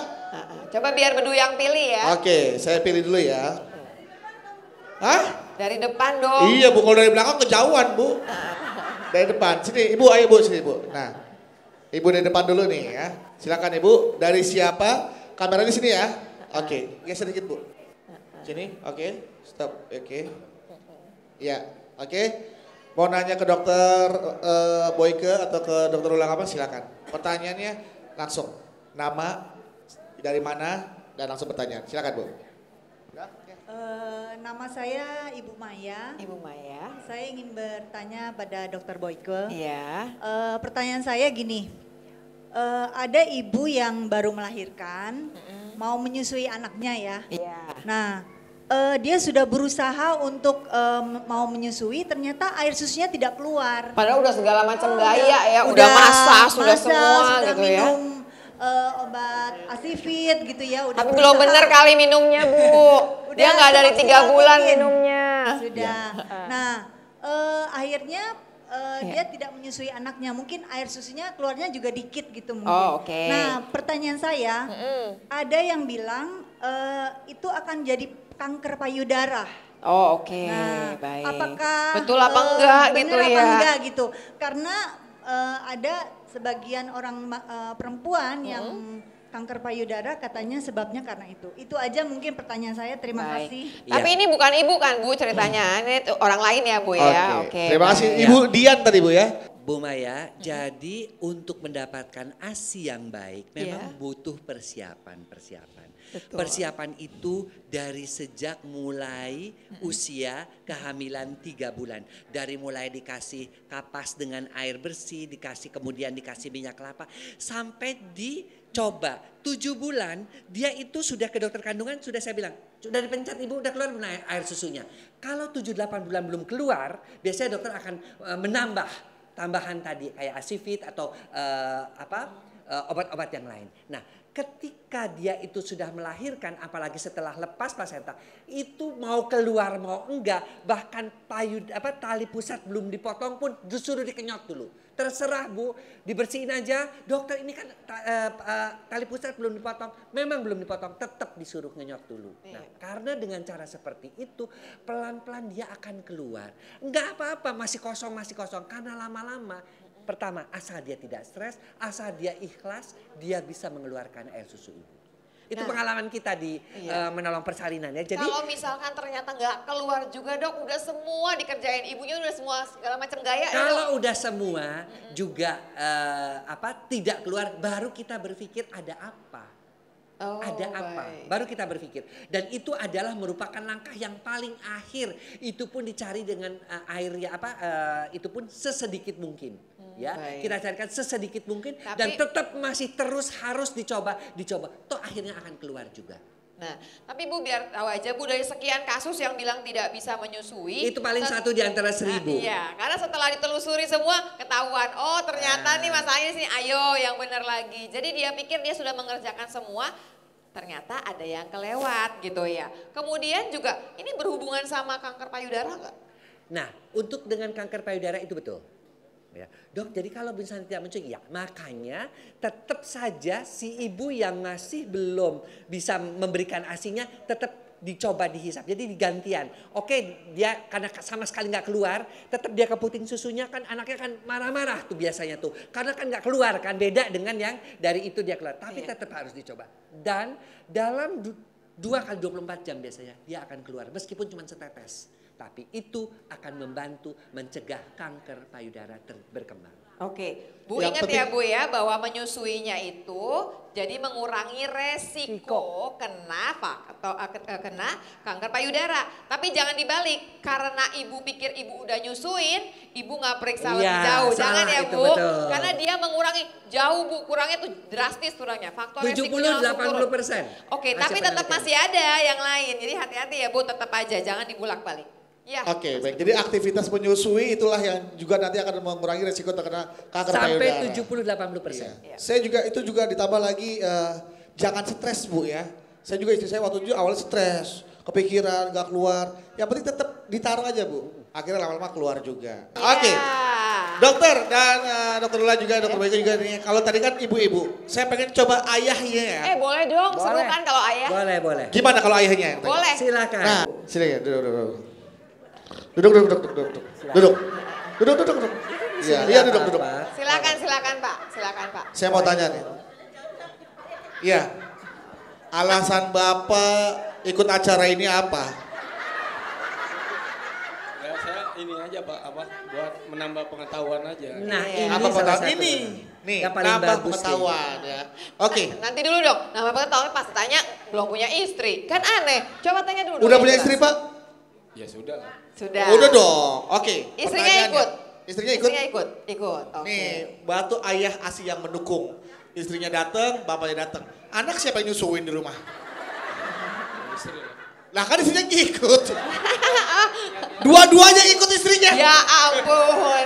Coba biar Bedu yang pilih ya. Oke, saya pilih dulu ya. Hah? Dari depan dong. Iya Bu, kalau dari belakang kejauhan Bu. Dari depan, sini Ibu, ayo Bu, sini Bu. Nah, Ibu dari depan dulu nih ya. Silakan Ibu, dari siapa? Kameranya sini ya. Oke, geser sedikit Bu. Sini, oke, stop, oke. Ya, oke. Mau nanya ke dokter Boyke atau ke dokter Ulang apa silakan. Pertanyaannya langsung, nama, dari mana, dan langsung pertanyaan. Silakan Bu. Nama saya Ibu Maya. Ibu Maya. Saya ingin bertanya pada Dokter Boyke. Iya. Pertanyaan saya gini, ada ibu yang baru melahirkan, mau menyusui anaknya ya. Iya. Nah, dia sudah berusaha untuk mau menyusui, ternyata air susunya tidak keluar. Padahal udah segala macam gaya ya, udah masak, sudah semua sudah gitu ya. minum obat Asifit gitu ya. Udah Tapi belum berusaha. bener kali minumnya Bu. Dia nggak dari 3 bulan minumnya. Sudah. Nah, akhirnya dia tidak menyusui anaknya. Mungkin air susunya keluarnya juga dikit gitu mungkin. Oh, oke. Nah, pertanyaan saya, ada yang bilang itu akan jadi kanker payudara. Oh oke, Nah, baik. apakah betul apa enggak benar gitu apa ya? enggak gitu? Karena ada sebagian orang perempuan yang kanker payudara katanya sebabnya karena itu. Itu aja mungkin pertanyaan saya. Terima Baik. kasih. Tapi ini bukan ibu kan Bu ceritanya, ini orang lain ya Bu ya. Oke. Terima kasih baik. Ibu Dian tadi Bu ya. Bu Maya, jadi untuk mendapatkan ASI yang baik memang butuh persiapan. Betul. Persiapan itu dari sejak mulai usia kehamilan 3 bulan. Dari mulai dikasih kapas dengan air bersih, kemudian dikasih minyak kelapa, sampai dicoba 7 bulan dia itu sudah ke dokter kandungan, sudah saya bilang, sudah dipencet ibu, udah keluar air susunya. Kalau 7-8 bulan belum keluar, biasanya dokter akan menambah tambahan tadi kayak Asifit atau obat-obat yang lain. Nah, ketika dia itu sudah melahirkan, apalagi setelah lepas plasenta, itu mau keluar mau enggak, bahkan tali pusat belum dipotong pun disuruh dikenyot dulu. Terserah Bu, dibersihin aja. Dokter ini kan tali pusat belum dipotong, memang belum dipotong, tetap disuruh ngenyot dulu. Nah, karena dengan cara seperti itu pelan-pelan dia akan keluar. Enggak apa-apa, masih kosong, karena lama-lama. Pertama, asal dia tidak stres, asal dia ikhlas, dia bisa mengeluarkan air susu ibu. Itu pengalaman kita di menolong persalinan ya. Jadi kalau misalkan ternyata nggak keluar juga Dok, udah semua dikerjain ibunya, udah semua segala macam gaya. kalau udah semua juga tidak keluar, baru kita berpikir ada apa. Ada apa? Baru kita berpikir. Dan itu adalah merupakan langkah yang paling akhir. Itu pun dicari dengan air itu pun sesedikit mungkin. Kita carikan sesedikit mungkin. Dan tetap masih terus harus dicoba. Toh akhirnya akan keluar juga. Nah, tapi Bu biar tahu aja Bu, dari sekian kasus yang bilang tidak bisa menyusui. Itu paling 1 di antara 1000. Iya, karena setelah ditelusuri semua ketahuan. Oh ternyata nih masalahnya sih, ayo yang benar lagi. Jadi dia pikir dia sudah mengerjakan semua, ternyata ada yang kelewat gitu ya. Kemudian juga ini berhubungan sama kanker payudara nggak? Nah, untuk dengan kanker payudara itu betul. Ya. Dok, jadi kalau misalnya tidak menyusui, ya makanya tetap saja si ibu yang masih belum bisa memberikan ASI-nya tetap dicoba dihisap. Jadi digantian. Oke, dia karena sama sekali nggak keluar, tetap dia keputing susunya, kan anaknya kan marah-marah tuh biasanya tuh. Karena kan nggak keluar kan, beda dengan yang dari itu dia keluar. Tapi tetap harus dicoba. Dan dalam 2 kali 24 jam biasanya dia akan keluar meskipun cuma setetes. Tapi itu akan membantu mencegah kanker payudara berkembang. Oke, Bu ingat ya Bu ya bahwa menyusuinya itu jadi mengurangi resiko kena kanker payudara. Tapi jangan dibalik, karena ibu pikir ibu udah nyusuin, ibu nggak periksa lebih jauh. Jangan ya Bu, karena dia mengurangi jauh Bu, kurangnya tuh drastis kurangnya. Faktor resikonya 70-80%. Oke, tapi tetap masih ada yang lain. Jadi hati-hati ya Bu, tetap aja jangan dibulak-balik. Ya. Oke, baik. Jadi aktivitas menyusui itulah yang juga nanti akan mengurangi resiko terkena kanker payudara. Sampai 70-80%. Saya juga itu juga ditambah lagi jangan stres Bu ya. Saya juga istri saya waktu itu awalnya stres, kepikiran, gak keluar. Yang penting tetap ditaruh aja Bu. Akhirnya lama-lama keluar juga. Oke. Dokter dan dokter Lula juga, dokter Boyke juga nih. Kalau tadi kan ibu-ibu, saya pengen coba ayahnya ya. Boleh dong, seru Boleh. kan kalau ayah? Boleh. Gimana kalau ayahnya? Boleh. Silakan. Nah, silakan duduk. Duduk. Iya, duduk. Silakan Pak. Saya mau tanya nih. Iya. Alasan Bapak ikut acara ini apa? Ya saya ini aja Pak, buat menambah pengetahuan aja. Nah, ini Apa salah pengetahuan satu. ini? Nih, Yang paling nambah bagus pengetahuan ya. Oke. Nanti dulu dong, nama pengetahuan pas tanya belum punya istri. Kan aneh, coba tanya dulu. Udah yang punya jelas. istri, Pak? Ya sudah lah. Sudah. Udah dong. Oke. Istrinya pertanyaannya. ikut? Istrinya ikut? Ikut, oke. Nih, batu ayah asih yang mendukung. Istrinya datang, bapaknya datang. Anak siapa yang nyusuin di rumah? Istri lah. Lah kan istrinya ikut. Dua-duanya ikut istrinya. Ya ampun.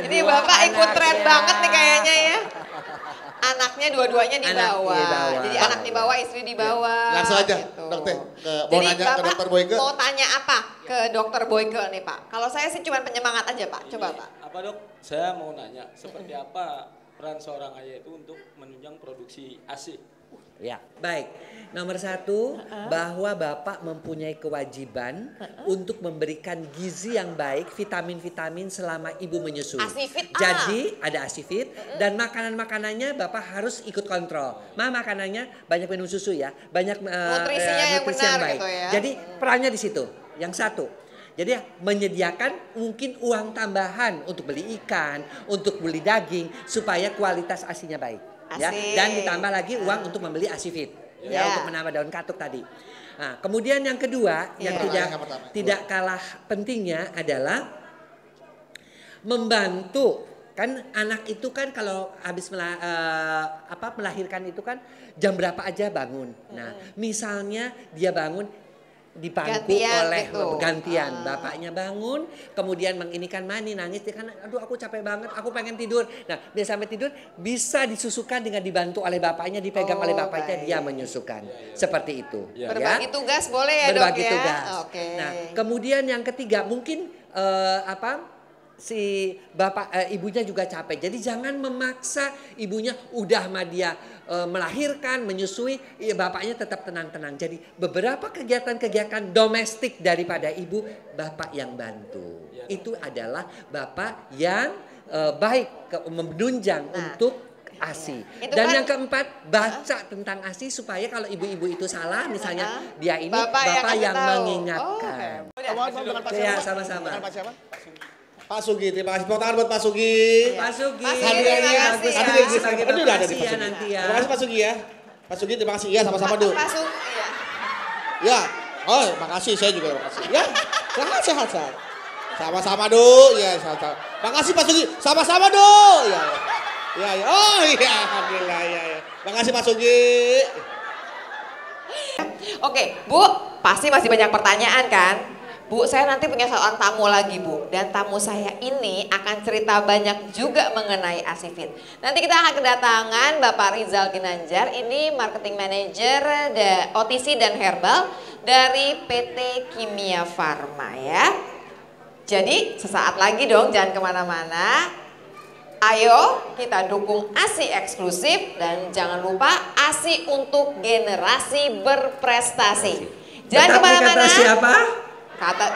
Ini Bapak ikut tren banget nih kayaknya ya. Anaknya dua-duanya dibawa. dibawa. Jadi anak dibawa, istri dibawa. Langsung aja, gitu. dokter. Mau Jadi nanya ke Bapak dokter Boyke. mau tanya apa ke dokter Boyke nih Pak? Kalau saya sih cuma penyemangat aja Pak. Coba Pak. Apa Dok? Saya mau nanya, seperti apa peran seorang ayah itu untuk menunjang produksi ASI? Ya, baik. Nomor satu, bahwa Bapak mempunyai kewajiban untuk memberikan gizi yang baik, vitamin-vitamin selama ibu menyusui. Asifit, Jadi ada asifit dan makanan-makanannya Bapak harus ikut kontrol. Makanannya banyak minum susu ya, banyak Nutrisinya yang nutrisi benar baik. gitu ya. Jadi perannya di situ. Yang satu. Jadi menyediakan mungkin uang tambahan untuk beli ikan, untuk beli daging supaya kualitas asinya baik. Ya, Asik. dan ditambah lagi uang untuk membeli asifit ya, untuk menambah daun katuk tadi. Nah, kemudian yang kedua yang tidak kalah pentingnya adalah membantu. Kan anak itu kan kalau habis melahirkan itu kan jam berapa aja bangun. Nah, misalnya dia bangun dipangku Gantian oleh gitu. gantian. Bapaknya bangun, kemudian menginikan mani, nangis, dia kan aduh aku capek banget, aku pengen tidur. Nah, dia sampai tidur bisa disusukan dengan dibantu oleh bapaknya, dipegang oleh bapaknya, baik. dia menyusukan. Seperti itu. Ya. Berbagi tugas boleh ya Berbagi Dok ya? tugas. Oke. Nah, kemudian yang ketiga mungkin si ibunya juga capek. Jadi jangan memaksa ibunya udah mah dia melahirkan, menyusui, ya bapaknya tetap tenang-tenang. Jadi beberapa kegiatan-kegiatan domestik daripada ibu, bapak yang bantu. Ya. Itu adalah bapak yang baik menunjang untuk ASI. Itu Dan kan- yang keempat, baca tentang ASI supaya kalau ibu-ibu itu salah, misalnya dia ini Bapak yang kasih yang tahu. mengingatkan. Ya, sama-sama. Pak Sugi, terima kasih. Tepuk tangan buat Pak Sugi. Pak Sugi, Pak Sugi, Hadiahnya terima bagus. kasih Nanti ya. di Sebagai Aduh, udah ada di Bapak Pak ya Sugi. nanti ya. Terima kasih Pak Sugi ya. Pak Sugi terima kasih. Ya sama-sama dulu. Pak Sung, iya. Ya. Oh, makasih saya juga makasih. Ya. Sehat. Sama-sama dulu. Ya, sama-sama. Makasih Pak Sugi. Sama-sama dulu. Ya. Ya. Oh iya, alhamdulillah ya. Makasih Pak Sugi. Oke, Bu, pasti masih banyak pertanyaan kan? Bu, saya nanti punya seorang tamu lagi Bu. Dan tamu saya ini akan cerita banyak juga mengenai Asifit. Nanti kita akan kedatangan Bapak Rizal Ginanjar. Ini Marketing Manager OTC dan Herbal dari PT Kimia Farma ya. Jadi sesaat lagi dong, jangan kemana-mana. Ayo kita dukung ASI eksklusif dan jangan lupa ASI untuk generasi berprestasi. Jangan Tetap kemana-mana. dikata siapa? Kata.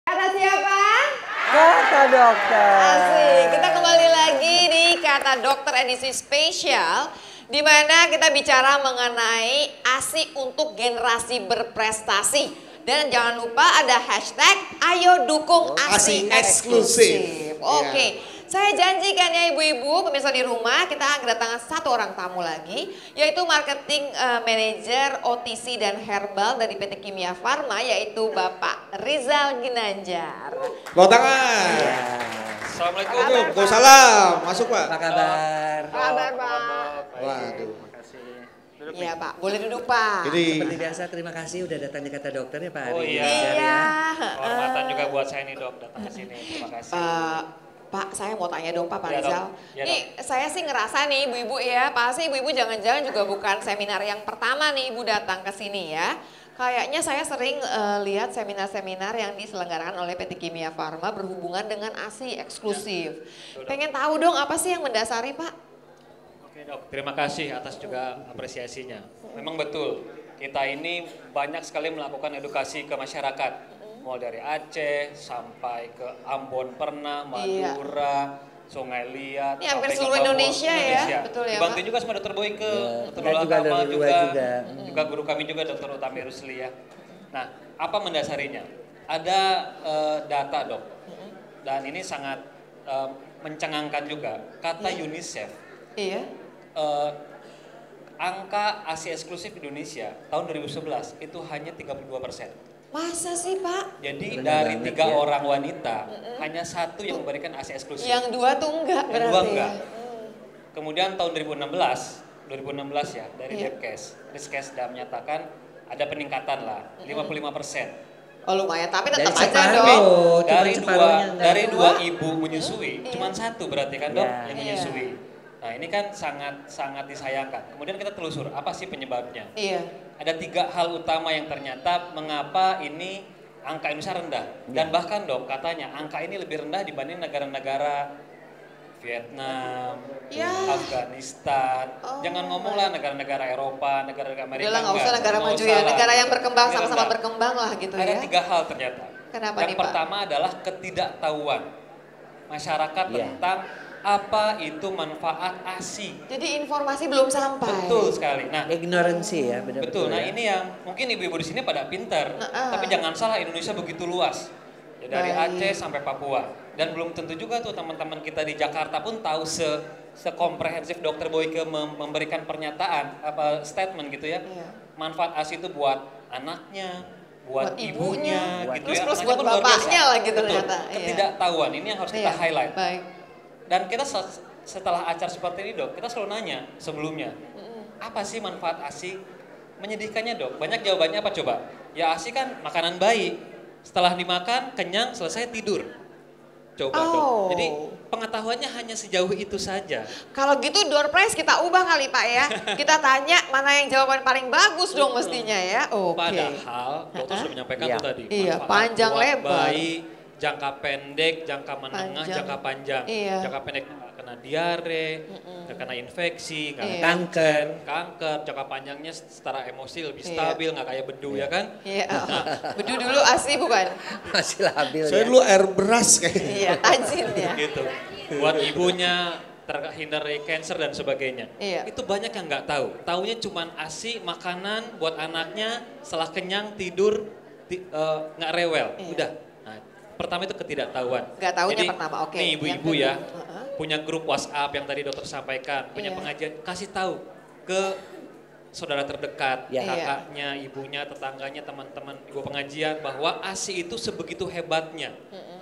Kata siapa? Kata dokter. Asik, kita kembali lagi di Kata Dokter edisi spesial di mana kita bicara mengenai ASI untuk generasi berprestasi. Dan jangan lupa ada hashtag ayo dukung ASI ASI eksklusif. Oke, saya janjikan ya ibu-ibu pemirsa di rumah kita akan kedatangan satu orang tamu lagi yaitu Marketing Manager OTC dan Herbal dari PT Kimia Farma yaitu Bapak Rizal Ginanjar. Bawa tangan. Assalamualaikum. Waalaikumsalam. Masuk Pak. Apa kabar? Kabar Pak. Waduh. Terima kasih. Iya Pak, boleh duduk Pak. Jadi Seperti biasa terima kasih udah datang di Kata Dokter ya Pak. Oh Ari iya. Ginanjar ya. Iya. Kehormatan juga buat saya nih dok datang ke sini. Terima kasih. Pak, saya mau tanya dong Pak Ya, Rizal. dok. Ya, Nih, saya sih ngerasa nih ibu-ibu ya, pasti ibu-ibu jangan-jangan juga bukan seminar yang pertama nih ibu datang ke sini ya. Kayaknya saya sering lihat seminar-seminar yang diselenggarakan oleh PT Kimia Farma berhubungan dengan ASI eksklusif. Pengen tahu dong apa sih yang mendasari Pak? Oke dok, terima kasih atas juga apresiasinya. Memang betul, kita ini banyak sekali melakukan edukasi ke masyarakat. Mulai dari Aceh sampai ke Ambon pernah, Madura, Sungai Liat, Ini hampir sampai ke seluruh Papua, Indonesia ya, betul ya, Dibantu Pak? juga sama Dokter Boyke, Dokter dan Lola juga Kamal dari juga, luar juga. juga guru kami juga Dokter Utami Rusli ya. Nah, apa mendasarinya? Ada data dok, dan ini sangat mencengangkan juga. Kata UNICEF, Iya. angka ASI eksklusif Indonesia tahun 2011 itu hanya 32%. Masa sih Pak? Jadi Rendah dari banget 3 ya. orang wanita, hanya 1 yang memberikan ASI eksklusif. Yang 2 tuh enggak Yang berarti 2 ya? enggak. Kemudian tahun 2016 ya dari Iya. Depkes sudah menyatakan ada peningkatan lah 55%. Oh lumayan, tapi Dari tetap aja separuh. dong. Oh, cuman Dari separuhnya enggak. dari 2 ibu menyusui, cuman 1 berarti kan dok Ya. yang menyusui. Nah ini kan sangat disayangkan. Kemudian kita telusur apa sih penyebabnya? Iya. Ada 3 hal utama yang ternyata mengapa ini angka Indonesia rendah. Dan bahkan dok katanya angka ini lebih rendah dibanding negara-negara Vietnam, Ya. Afghanistan. Oh. Jangan ngomonglah negara-negara Eropa, negara-negara Amerika. Udah lah nggak usah enggak. negara Nggak maju usah ya, lah. negara yang berkembang Ini sama-sama rendah. berkembang lah gitu Ada ya. 3 hal ternyata. Kenapa yang nih, Pak? pertama adalah ketidaktahuan masyarakat Iya. tentang apa itu manfaat ASI. Jadi informasi belum sampai. Betul sekali. Nah, Ignoransi ya benar. betul. Nah ya. ini yang mungkin ibu-ibu di sini pada pintar, tapi jangan salah Indonesia begitu luas. Ya, dari Baik. Aceh sampai Papua. Dan belum tentu juga tuh teman-teman kita di Jakarta pun tahu sekomprehensif Dokter Boyke memberikan pernyataan apa statement gitu ya. Iya. Manfaat ASI itu buat anaknya, buat ibunya, gitu Terus ya. plus Anaknya buat pun luar bapaknya biasa. lah gitu Betul. ternyata. Iya. Ketidaktahuan ini yang harus kita Iya. highlight. Baik. Dan kita setelah acara seperti ini dok, kita selalu nanya sebelumnya, apa sih manfaat ASI? Menyedihkannya dok, banyak jawabannya apa coba? Ya ASI kan makanan bayi, setelah dimakan kenyang selesai tidur. Coba Oh. dok, jadi pengetahuannya hanya sejauh itu saja. Kalau gitu door prize kita ubah kali Pak ya. Kita tanya mana yang jawaban paling bagus dong mestinya ya. Oke. Padahal dokter sudah menyampaikan Iya. tuh tadi. Iya, manfaat panjang buat lebar. bayi, jangka pendek, jangka menengah, Panjang. jangka panjang. Iya. Jangka pendek nggak kena diare, nggak kena infeksi, nggak Iya. kena Kanker. kanker, jangka panjangnya secara emosi lebih Iya. stabil, nggak kayak bedu ya kan? Iya. Bedu dulu asli bukan? Masih labil saya ya. dulu air beras kayaknya. Iya, tajin ya. Gitu. Buat ibunya terhindar dari cancer dan sebagainya. Iya. Itu banyak yang nggak tahu. Taunya cuman ASI, makanan buat anaknya, setelah kenyang tidur nggak rewel. Iya. Udah. Nah, pertama itu ketidaktahuan. Nggak tahunya Jadi, pertama, oke. nih Yang ibu-ibu kedua, ya, heeh. punya grup WhatsApp yang tadi dokter sampaikan, punya Iya. pengajian, kasih tahu ke saudara terdekat, Iya. kakaknya, ibunya, tetangganya, teman-teman ibu pengajian bahwa ASI itu sebegitu hebatnya.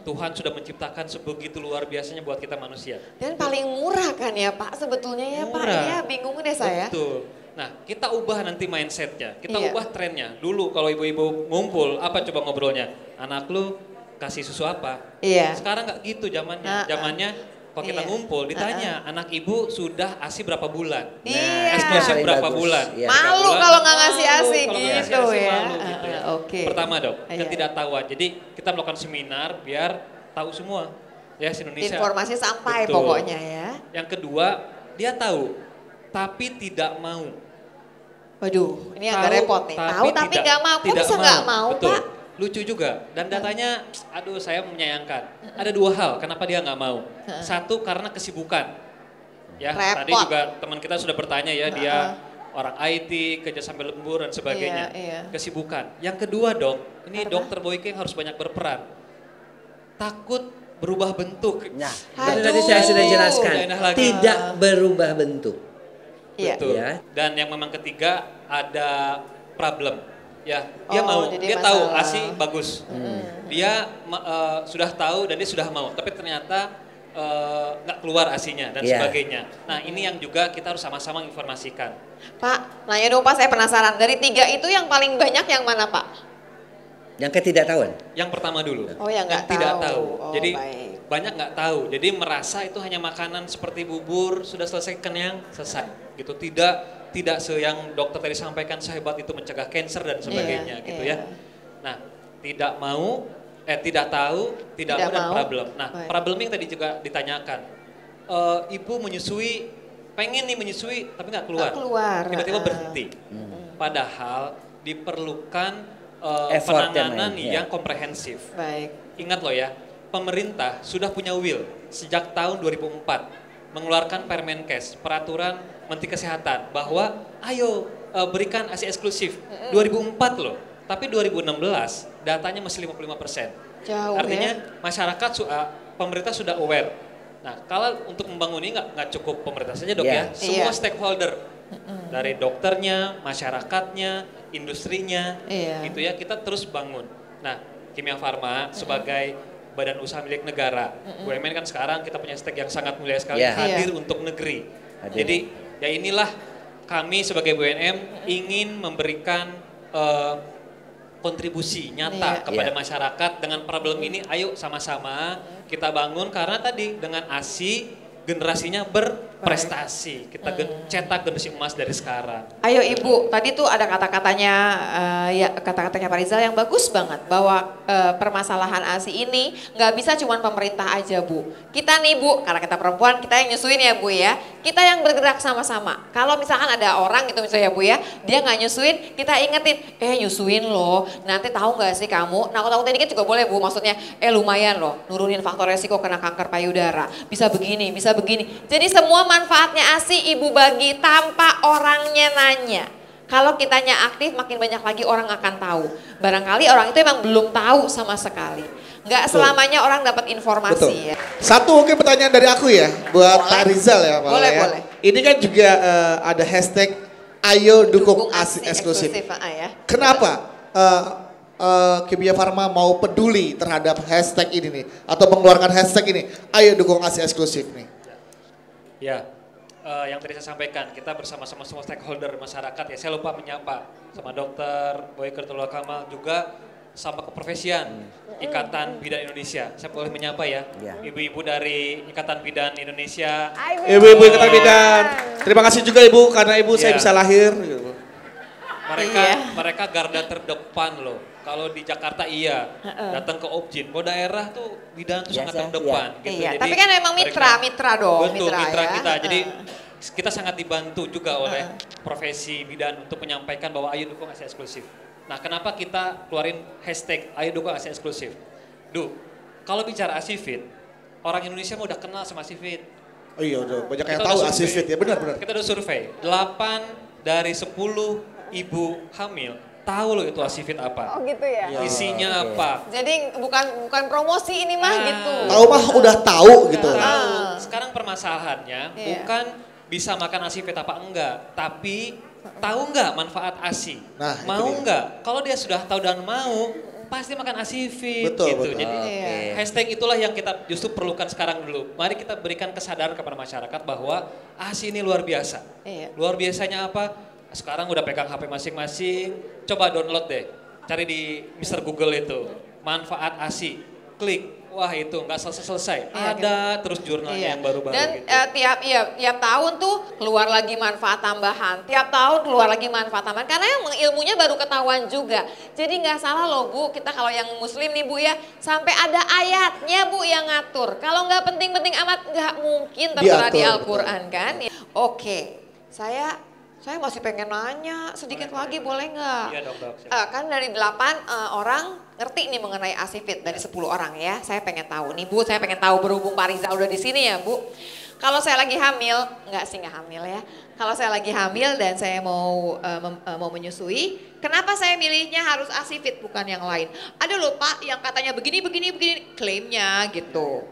Tuhan sudah menciptakan sebegitu luar biasanya buat kita manusia. Dan paling murah kan ya Pak sebetulnya ya Pak. Murah. Iya bingung deh saya. Betul. Nah, kita ubah nanti mindsetnya, kita Iya. ubah trennya. Dulu kalau ibu-ibu ngumpul, apa coba ngobrolnya? Anak lu kasih susu apa? Iya. Sekarang nggak gitu zamannya. Heeh. Zamannya kalau kita Iya. ngumpul ditanya, anak ibu sudah ASI berapa bulan? Iya. Eksklusif Paling berapa bagus. bulan? Iya. Malu Berapa bulan? kalau nggak ngasih Malu ASI kalau nggak ngasih gitu ASI, ya. malu gitu ya. Oke. Pertama dok, Iya. ketidaktahuan. Jadi kita melakukan seminar biar tahu semua ya Indonesia. Informasi sampai Betul. pokoknya ya. Yang kedua, dia tahu tapi tidak mau. Waduh, ini agak Tahu, repot nih. Tahu tapi nggak mau. Kok tidak bisa nggak mau Betul. Pak? Lucu juga. Dan datanya, aduh saya menyayangkan. Ada 2 hal kenapa dia nggak mau. Satu karena kesibukan. Ya, tadi Repot. juga teman kita sudah bertanya ya, dia orang IT, kerja sambil lembur dan sebagainya. Iya, iya. Kesibukan. Yang kedua dok, ini Karena? dokter Boyke yang harus banyak berperan. Takut berubah bentuk. Nah, Aduh. tadi saya sudah jelaskan. Tidak enak lagi. Tidak berubah bentuk. Iya. Betul. Ya. Dan yang memang ketiga ada problem. Ya, dia Oh, mau, jadi dia tahu masalah. ASI bagus. Dia sudah tahu dan dia sudah mau. Tapi ternyata nggak keluar ASI-nya dan Iya. sebagainya. Nah ini yang juga kita harus sama-sama informasikan. Pak, nanya dong Pak, saya penasaran. Dari 3 itu yang paling banyak yang mana Pak? Yang ketidaktahuan. Yang pertama dulu. Oh yang nggak Tidak tahu. Oh, Jadi baik. banyak nggak tahu. Jadi merasa itu hanya makanan seperti bubur, sudah selesai kenyang, selesai. Gitu. Tidak yang dokter tadi sampaikan sehebat itu mencegah kanker dan sebagainya gitu ya. Nah, tidak tahu, tidak mau dan problem. Nah, Baik. problem yang tadi juga ditanyakan. Ibu menyusui, pengen nih menyusui tapi nggak keluar. Nggak keluar. Tiba-tiba berhenti. Padahal diperlukan Effort penanganan yang lain, ya. yang komprehensif. Baik. Ingat loh ya, pemerintah sudah punya will sejak tahun 2004 mengeluarkan Permenkes, peraturan Menteri Kesehatan bahwa ayo berikan ASI eksklusif. 2004 loh, tapi 2016 datanya masih 55%. Jauh Artinya ya. masyarakat pemerintah sudah aware. Nah, kalau untuk membangun ini nggak cukup pemerintah saja dok Yeah. ya, semua Iya. stakeholder dari dokternya, masyarakatnya, industrinya, Iya. gitu ya kita terus bangun. Nah, Kimia Farma sebagai badan usaha milik negara, BUMN kan sekarang kita punya stake yang sangat mulia sekali Yeah. hadir Iya. untuk negeri. Hadir. Jadi ya inilah kami sebagai BUMN ingin memberikan kontribusi nyata Iya. kepada Iya. masyarakat dengan problem ini. Ayo sama-sama kita bangun karena tadi dengan ASI generasinya berprestasi. Kita cetak generasi emas dari sekarang. Ayo Ibu, tadi tuh ada kata-katanya kata-katanya Pak Rizal yang bagus banget bahwa permasalahan ASI ini nggak bisa cuma pemerintah aja Bu. Kita nih Bu, karena kita perempuan kita yang nyusuin ya Bu ya. Kita yang bergerak sama-sama. Kalau misalkan ada orang gitu misalnya Bu ya, dia nggak nyusuin, kita ingetin, nyusuin loh. Nanti tahu nggak sih kamu? Nakut-nakutin dikit juga boleh Bu. Maksudnya, lumayan loh, nurunin faktor resiko kena kanker payudara. Bisa begini, bisa begini. Jadi semua manfaatnya ASI Ibu bagi tanpa orangnya nanya. Kalau kitanya aktif makin banyak lagi orang akan tahu. Barangkali orang itu emang belum tahu sama sekali. Nggak selamanya orang dapat informasi ya. Satu mungkin pertanyaan dari aku ya buat Pak Rizal ya Pak. Boleh, ya. boleh. Ini kan juga ada hashtag Ayo Dukung ASI eksklusif. Ya. Kenapa Kimia Farma mau peduli terhadap hashtag ini nih atau mengeluarkan hashtag ini Ayo Dukung ASI eksklusif nih? Ya, yang tadi saya sampaikan, kita bersama-sama semua stakeholder masyarakat ya, saya lupa menyapa sama dokter, Boyker Tullah Kamal, juga sama keprofesian Ikatan Bidan Indonesia. Saya boleh menyapa ya, ibu-ibu dari Ikatan Bidan Indonesia. Ibu-ibu Ikatan Bidan, terima kasih juga Ibu karena Ibu saya Iya. bisa lahir. Mereka garda terdepan loh. Kalau di Jakarta datang ke Objin, mau daerah tuh bidan tuh sangat terdepan. Gitu. Iya, Jadi tapi kan memang mitra dong. Betul, mitra ya. kita. Jadi kita sangat dibantu juga oleh profesi bidan untuk menyampaikan bahwa ayo dukung ASI eksklusif. Nah, kenapa kita keluarin hashtag ayo dukung ASI eksklusif? Kalau bicara ASI Fit, orang Indonesia udah kenal sama ASI Fit. Oh iya, udah banyak yang Kita tahu udah ASI survei. Fit ya, benar-benar. Kita udah survei, 8 dari 10 ibu hamil tahu loh itu ASI Fit apa. Oh gitu ya. Isinya apa. Jadi bukan promosi ini mah gitu. Tahu mah udah tahu gitu. Tahu. Sekarang permasalahannya bukan bisa makan ASI Fit apa enggak, tapi tahu enggak manfaat ASI? Nah, itu mau dia. enggak? Kalau dia sudah tahu dan mau, pasti makan ASI Fit Betul, gitu. betul. Jadi Iya. hashtag itulah yang kita justru perlukan sekarang dulu. Mari kita berikan kesadaran kepada masyarakat bahwa ASI ini luar biasa. Iya. Luar biasanya apa? Sekarang udah pegang HP masing-masing, coba download deh. Cari di Mr. Google itu, manfaat ASI. Klik, wah itu nggak selesai-selesai. Iya, Ada terus jurnalnya yang baru-baru Dan gitu. tiap tahun tuh keluar lagi manfaat tambahan. Tiap tahun keluar lagi manfaat tambahan. Karena emang ilmunya baru ketahuan juga. Jadi nggak salah loh Bu, kita kalau yang muslim nih Bu ya, sampai ada ayatnya Bu yang ngatur. Kalau nggak penting-penting amat nggak mungkin tertera di Diatur, Al-Quran kan. Oke, saya masih pengen nanya sedikit lagi boleh nggak? Iya dong, Dok. Kan dari 8 orang ngerti nih mengenai ASI Fit dari 10 orang ya. Saya pengen tahu nih Bu, saya pengen tahu berhubung Pak Rizal udah di sini ya Bu. Kalau saya lagi hamil, nggak hamil ya. Kalau saya lagi hamil dan saya mau menyusui, kenapa saya milihnya harus ASI Fit bukan yang lain? Ada loh Pak yang katanya begini klaimnya gitu.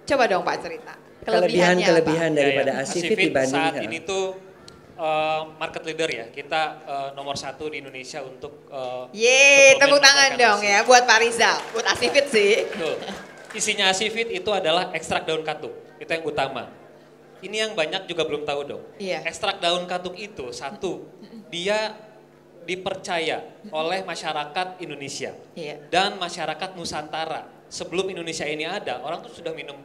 Coba dong Pak cerita. Kelebihannya Kelebihan apa? daripada Ya, ASI Fit dibanding saat ini tuh market leader ya, kita nomor 1 di Indonesia untuk Yeay, suplemen tepuk tangan meningkatkan dong ASI. ya buat Pak Rizal, buat ASI Fit sih. Betul. Isinya ASI Fit itu adalah ekstrak daun katu. Itu yang utama. Ini yang banyak juga belum tahu dok. Iya. Ekstrak daun katuk itu satu, dia dipercaya oleh masyarakat Indonesia Iya. dan masyarakat Nusantara. Sebelum Indonesia ini ada, orang tuh sudah minum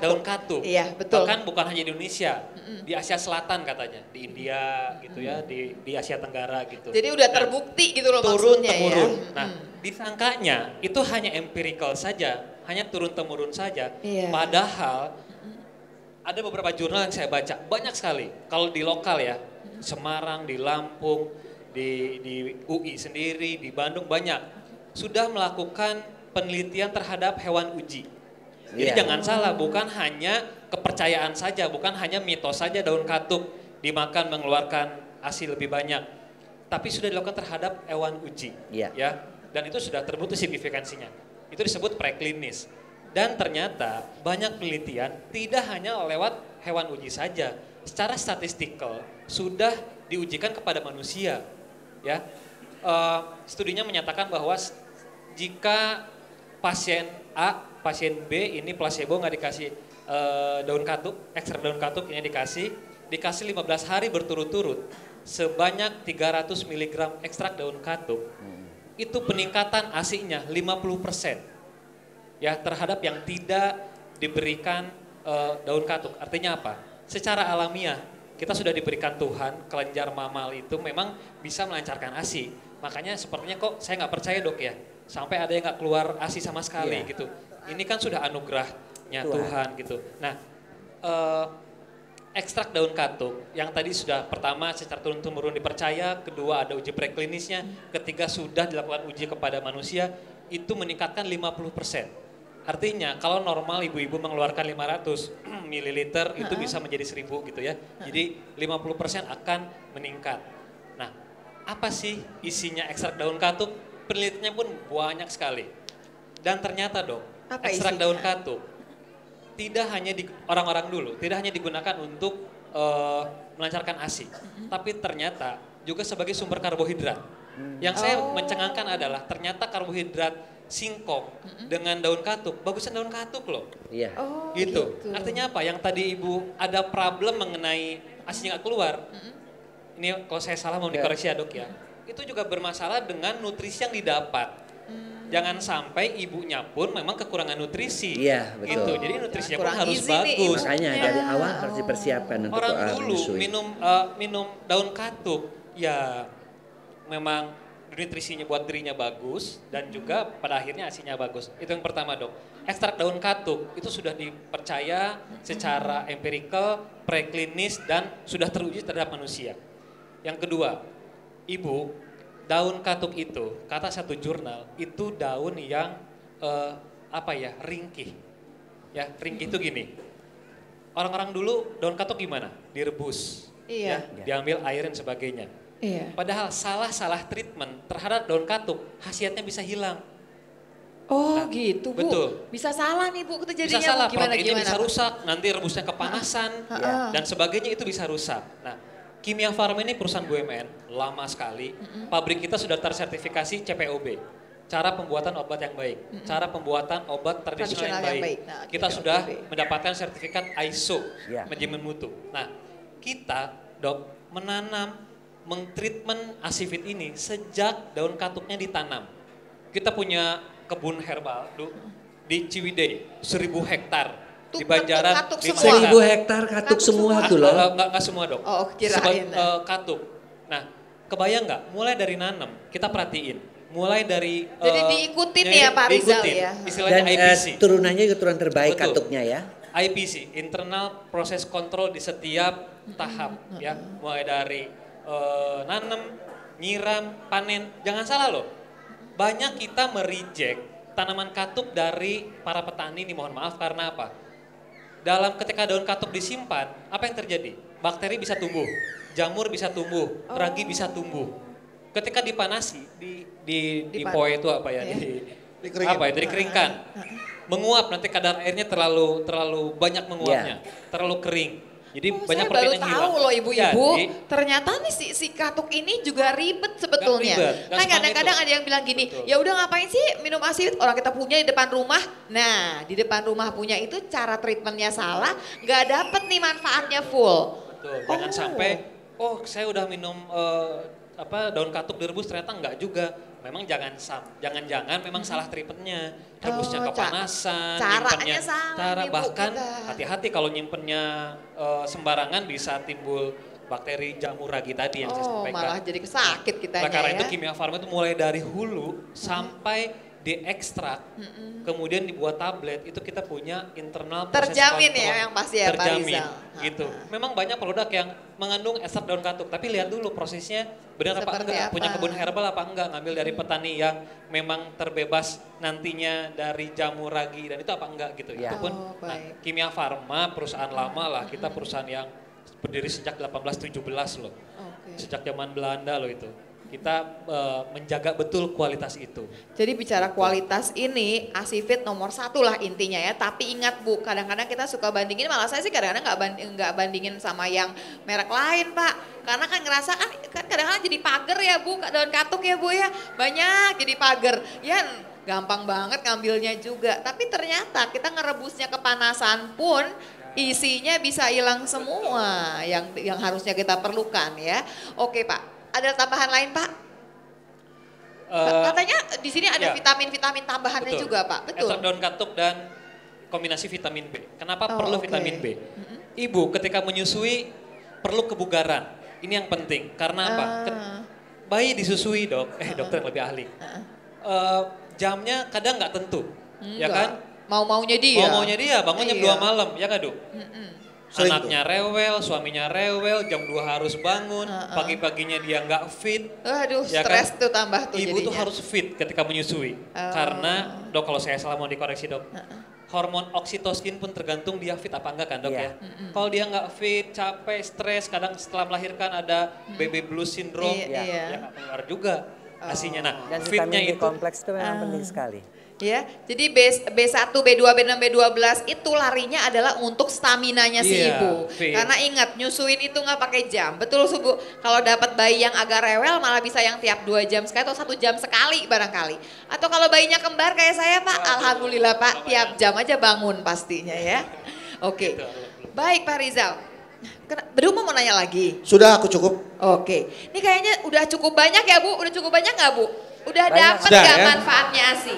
daun katuk. Iya, betul. Bahkan bukan hanya di Indonesia, di Asia Selatan katanya, di India gitu ya, di Asia Tenggara gitu. Jadi udah Nah, terbukti gitu loh turun maksudnya temurun. ya. Nah, disangkanya itu hanya empirical saja, hanya turun temurun saja. Iya. Padahal ada beberapa jurnal yang saya baca, banyak sekali. Kalau di lokal ya, Semarang, di Lampung, di UI sendiri, di Bandung banyak. Sudah melakukan penelitian terhadap hewan uji. Jadi Iya. jangan salah, bukan hanya kepercayaan saja, bukan hanya mitos saja daun katuk dimakan mengeluarkan ASI lebih banyak. Tapi sudah dilakukan terhadap hewan uji. Iya. Ya, dan itu sudah terbukti signifikansinya. Itu disebut preklinis. Dan ternyata banyak penelitian tidak hanya lewat hewan uji saja, secara statistikal sudah diujikan kepada manusia. Ya, studinya menyatakan bahwa jika pasien A, pasien B ini placebo nggak dikasih daun katuk, ekstrak daun katuk ini dikasih 15 hari berturut-turut sebanyak 300 mg ekstrak daun katuk, itu peningkatan ASI-nya 50%. Ya, terhadap yang tidak diberikan daun katuk. Artinya apa? Secara alamiah kita sudah diberikan Tuhan kelenjar mamal itu memang bisa melancarkan ASI. Makanya sepertinya kok saya nggak percaya dok ya, sampai ada yang nggak keluar ASI sama sekali gitu. Ini kan sudah anugerahnya Tuhan gitu. Nah, ekstrak daun katuk yang tadi sudah pertama secara turun-temurun dipercaya, kedua ada uji preklinisnya, ketiga sudah dilakukan uji kepada manusia, itu meningkatkan 50%. Artinya kalau normal ibu-ibu mengeluarkan 500 ml itu bisa menjadi 1000 gitu ya. Jadi 50% akan meningkat. Nah, apa sih isinya ekstrak daun katuk? Penelitiannya pun banyak sekali. Dan ternyata dok, Apa ekstrak isinya? daun katuk tidak hanya di orang-orang dulu, tidak hanya digunakan untuk melancarkan ASI, tapi ternyata juga sebagai sumber karbohidrat. Yang saya mencengangkan adalah ternyata karbohidrat singkong dengan daun katuk, bagusan daun katuk loh. Iya. Oh, Gitu. Artinya apa? Yang tadi ibu ada problem mengenai ASI nggak keluar. Ini kalau saya salah mau dikoreksi ya dok ya. Itu juga bermasalah dengan nutrisi yang didapat. Jangan sampai ibunya pun memang kekurangan nutrisi. Iya, betul. Gitu. Jadi nutrisinya pun Kurang harus gizi nih bagus. Makanya dari awal harus dipersiapkan untuk Orang dulu menyusui. minum daun katuk, ya memang nutrisinya buat dirinya bagus dan juga pada akhirnya ASINya bagus. Itu yang pertama dok. Ekstrak daun katuk itu sudah dipercaya secara empirikal, preklinis dan sudah teruji terhadap manusia. Yang kedua, ibu, daun katuk itu kata satu jurnal itu daun yang ringkih. Ya, ringkih itu gini. Orang-orang dulu daun katuk gimana? Direbus. Iya. Ya, diambil air dan sebagainya. Iya. Padahal salah treatment terhadap daun katuk, khasiatnya bisa hilang. Oh Nah, gitu Bu. betul. Bisa salah nih Bu, itu Bisa jadinya salah, gimana proteinnya bisa Pak? rusak, nanti rebusnya kepanasan, dan sebagainya itu bisa rusak. Nah, Kimia Farma ini perusahaan BUMN, lama sekali. Pabrik kita sudah tersertifikasi CPOB. Cara pembuatan obat yang baik, cara pembuatan obat tradisional yang baik. Nah, Kita CPOB. sudah mendapatkan sertifikat ISO, Ya. manajemen mutu. Nah, kita dok mentreatment asifit ini sejak daun katuknya ditanam. Kita punya kebun herbal di Ciwidey, 1000 hektar. Tuh Di Banjaran, katuk 5 semua? 1000 hektar katuk semua tuh loh. Nggak semua dok. Oh, kirain. Katuk. Nah, kebayang nggak? Mulai dari nanam, kita perhatiin. Mulai dari Jadi diikutin ya Pak Rizal diikutin. ya? Istilahnya Dan IPC. turunannya juga turunan terbaik Betul. katuknya ya. IPC, internal proses kontrol di setiap tahap ya, mulai dari nanam, nyiram, panen. Jangan salah loh, banyak kita mereject tanaman katuk dari para petani ini, mohon maaf karena apa? Dalam ketika daun katuk disimpan, apa yang terjadi? Bakteri bisa tumbuh, jamur bisa tumbuh, ragi bisa tumbuh. Ketika dipanasi, di poe itu apa ya? Dikeringkan. Menguap, nanti kadar airnya terlalu banyak menguapnya, terlalu kering. Jadi Oh, banyak saya protein baru yang hilang. tahu loh ibu-ibu, Jadi, ternyata nih si katuk ini juga ribet sebetulnya. ribet, nggak Kan semuanya kadang-kadang itu. ada yang bilang gini, Betul. ya udah ngapain sih minum ASI orang kita punya di depan rumah. Nah di depan rumah punya itu cara treatmentnya salah, nggak dapet nih manfaatnya full. betul. Jangan sampai, saya udah minum daun katuk direbus, ternyata enggak juga. Memang jangan-jangan memang salah treatmentnya. Rebusnya Oh, kepanasan, caranya nyimpennya salah nih, Bu, bahkan kita. hati-hati kalau nyimpennya sembarangan bisa timbul bakteri jamur ragi tadi yang saya Oh sampaikan. malah jadi kesakit kitanya Nah, karena ya. itu Kimia Farma itu mulai dari hulu sampai diekstrak, kemudian dibuat tablet, itu kita punya internal proses Terjamin kontrol. ya yang pasti ya, Pak Terjamin, Rizal. gitu. Memang banyak produk yang mengandung ekstrak daun katuk, tapi lihat dulu prosesnya benar apa Seperti enggak, apa? punya kebun herbal apa enggak, ngambil dari petani yang memang terbebas nantinya dari jamur ragi dan itu apa enggak gitu. Ya. Ataupun Oh, baik. Kimia Farma perusahaan lama lah, kita perusahaan yang berdiri sejak 1817 loh. Oke. Sejak zaman Belanda loh itu. Kita menjaga betul kualitas itu. Jadi bicara kualitas ini, ASIFIT nomor 1 lah intinya ya. Tapi ingat Bu, kadang-kadang kita suka bandingin, malah saya sih kadang-kadang nggak bandingin sama yang merek lain Pak. Karena kan ngerasa kan kadang-kadang jadi pager ya Bu, daun katuk ya Bu ya. Banyak jadi pager. Ya gampang banget ngambilnya juga. Tapi ternyata kita ngerebusnya kepanasan pun isinya bisa hilang semua yang harusnya kita perlukan ya. Oke Pak. Ada tambahan lain Pak? Katanya di sini ada ya. vitamin-vitamin tambahannya Betul. juga Pak, betul? Ekstrak daun katuk dan kombinasi vitamin B. Kenapa Oh, perlu oke. vitamin B? Ibu ketika menyusui perlu kebugaran. Ini yang penting. Karena apa? Bayi disusui dokter lebih ahli. Jamnya kadang nggak tentu, ya kan? Mau-maunya dia. Mau-maunya dia, bangunnya Iya. 2 malam, ya nggak Dok? Sering Anaknya rewel, suaminya rewel, jam 2 harus bangun, pagi-paginya dia nggak fit. Aduh, Ya stres kan? tuh tambah tuh Ibu tuh jadinya. harus fit ketika menyusui. Karena dok kalau saya salah mau dikoreksi dok. Hormon oksitosin pun tergantung dia fit apa enggak kan dok Iya. ya. Kalau dia nggak fit, capek, stres, kadang setelah melahirkan ada baby blues syndrome, Iya, iya. ya nggak keluar juga asinya. Nah, Dan fitnya vitamin B itu kompleks itu memang penting sekali. Ya, jadi B1, B2, B6, B12 itu larinya adalah untuk staminanya si Iya, ibu. fit. Karena ingat nyusuin itu nggak pakai jam. Betul Bu, kalau dapat bayi yang agak rewel malah bisa yang tiap 2 jam sekali atau 1 jam sekali barangkali. Atau kalau bayinya kembar kayak saya Pak, alhamdulillah Pak, tiap jam aja bangun pastinya ya. Oke, baik Pak Rizal. Bedu mau nanya lagi? Sudah aku cukup. Oke, ini kayaknya udah cukup banyak ya Bu? Udah cukup banyak nggak Bu? Udah Banyak. dapet Sudah, nggak ya? manfaatnya ASI?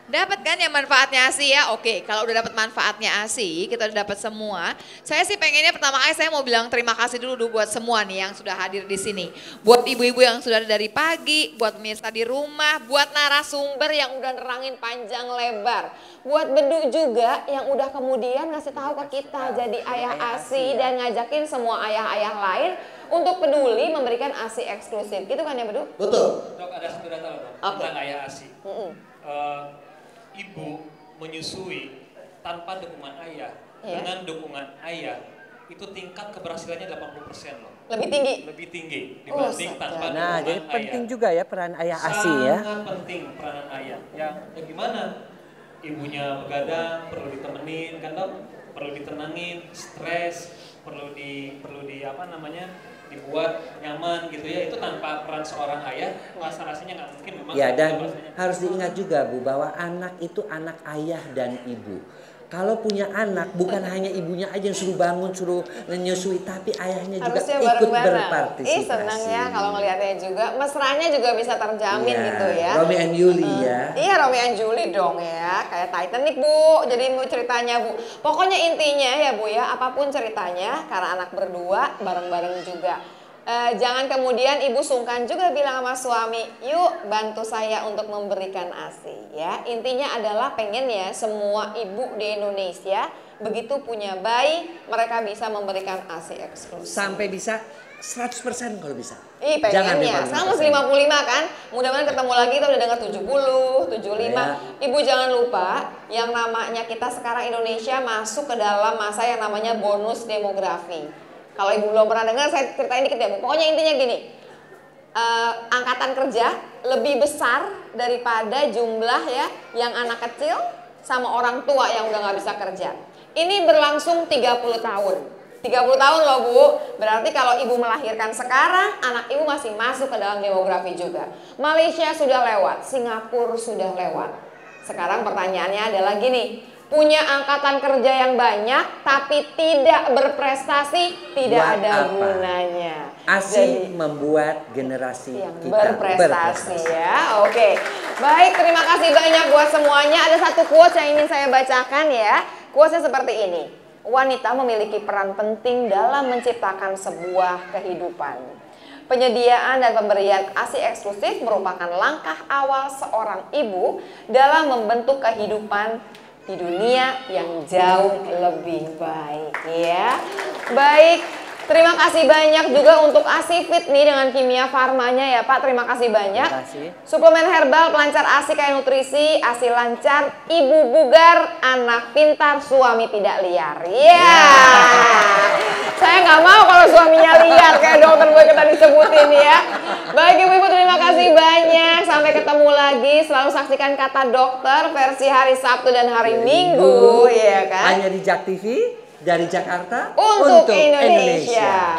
Dapat kan yang manfaatnya ASI ya? Oke, kalau udah dapat manfaatnya ASI, kita udah dapat semua. Saya sih pengennya pertama kali saya mau bilang terima kasih dulu buat semua nih yang sudah hadir di sini. Buat ibu-ibu yang sudah ada dari pagi, buat pemirsa di rumah, buat narasumber yang udah nerangin panjang lebar. Buat Bedu juga yang udah kemudian ngasih tahu ke kita jadi ayah ASI dan ngajakin semua ayah-ayah lain untuk peduli memberikan ASI eksklusif. Gitu kan ya Bedu? Betul. dok ada satu data loh dok Oke. tentang ayah ASI. Ibu menyusui tanpa dukungan ayah, Iya. dengan dukungan ayah, itu tingkat keberhasilannya 80% loh. Lebih tinggi. Lebih tinggi Oh, dibanding tanpa sadar. Nah, dukungan jadi ayah. penting juga ya peran ayah ASI ya. Sangat penting peranan ayah. Yang gimana? Ibunya begadang, perlu ditemenin kan dok, perlu ditenangin, stres, perlu di dibuat nyaman gitu ya. Itu tanpa peran seorang ayah, rasa-rasanya nggak mungkin memang. Ya, dan rasanya. harus diingat juga Bu bahwa anak itu anak ayah dan ibu. Kalau punya anak bukan hanya ibunya aja yang suruh bangun, suruh menyusui, tapi ayahnya juga Harusnya ikut bareng-bareng. berpartisipasi. Ih senang ya kalau ngelihatnya juga. Mesranya juga bisa terjamin Iya, gitu ya. Romeo and Julie ya. Iya Romeo and Julie dong ya. Kayak Titanic Bu. Jadi ceritanya Bu. Pokoknya intinya ya Bu ya. Apapun ceritanya karena anak berdua bareng-bareng juga. Jangan kemudian ibu sungkan juga bilang sama suami, yuk bantu saya untuk memberikan ASI ya. Intinya adalah pengen ya semua ibu di Indonesia begitu punya bayi mereka bisa memberikan ASI eksklusif. Sampai bisa 100% kalau bisa. Ih Jangan pengennya, deh, sama 55 kan. Mudah-mudahan ketemu lagi kita udah dengar 70, 75. Ya. Ibu jangan lupa yang namanya kita sekarang Indonesia masuk ke dalam masa yang namanya bonus demografi. Kalau ibu belum pernah dengar, saya ceritain dikit ya Bu. Pokoknya intinya gini, angkatan kerja lebih besar daripada jumlah ya yang anak kecil sama orang tua yang udah nggak bisa kerja. Ini berlangsung 30 tahun. 30 30 tahun loh Bu. Berarti kalau ibu melahirkan sekarang, anak ibu masih masuk ke dalam demografi juga. Malaysia sudah lewat, Singapura sudah lewat. Sekarang pertanyaannya adalah gini, punya angkatan kerja yang banyak tapi tidak berprestasi, tidak Buat ada apa? gunanya. ASI membuat generasi yang kita berprestasi ya. Oke. Baik, terima kasih banyak buat semuanya. Ada satu quotes yang ingin saya bacakan ya. Quotesnya seperti ini. Wanita memiliki peran penting dalam menciptakan sebuah kehidupan. Penyediaan dan pemberian ASI eksklusif merupakan langkah awal seorang ibu dalam membentuk kehidupan di dunia yang jauh lebih baik ya. Baik, terima kasih banyak juga untuk ASI Fit nih dengan kimia farmanya ya Pak. Terima kasih banyak. Terima kasih. Suplemen herbal pelancar ASI kayak nutrisi, ASI lancar, ibu bugar, anak pintar, suami tidak liar. Ya. Saya nggak mau kalau suaminya liar kayak dokter Boyke tadi sebutin ya. Baik ibu-ibu, terima kasih banyak. Sampai ketemu lagi. Selalu saksikan Kata Dokter versi hari Sabtu dan hari Minggu, ya kan? Hanya di Jak TV dari Jakarta untuk Indonesia.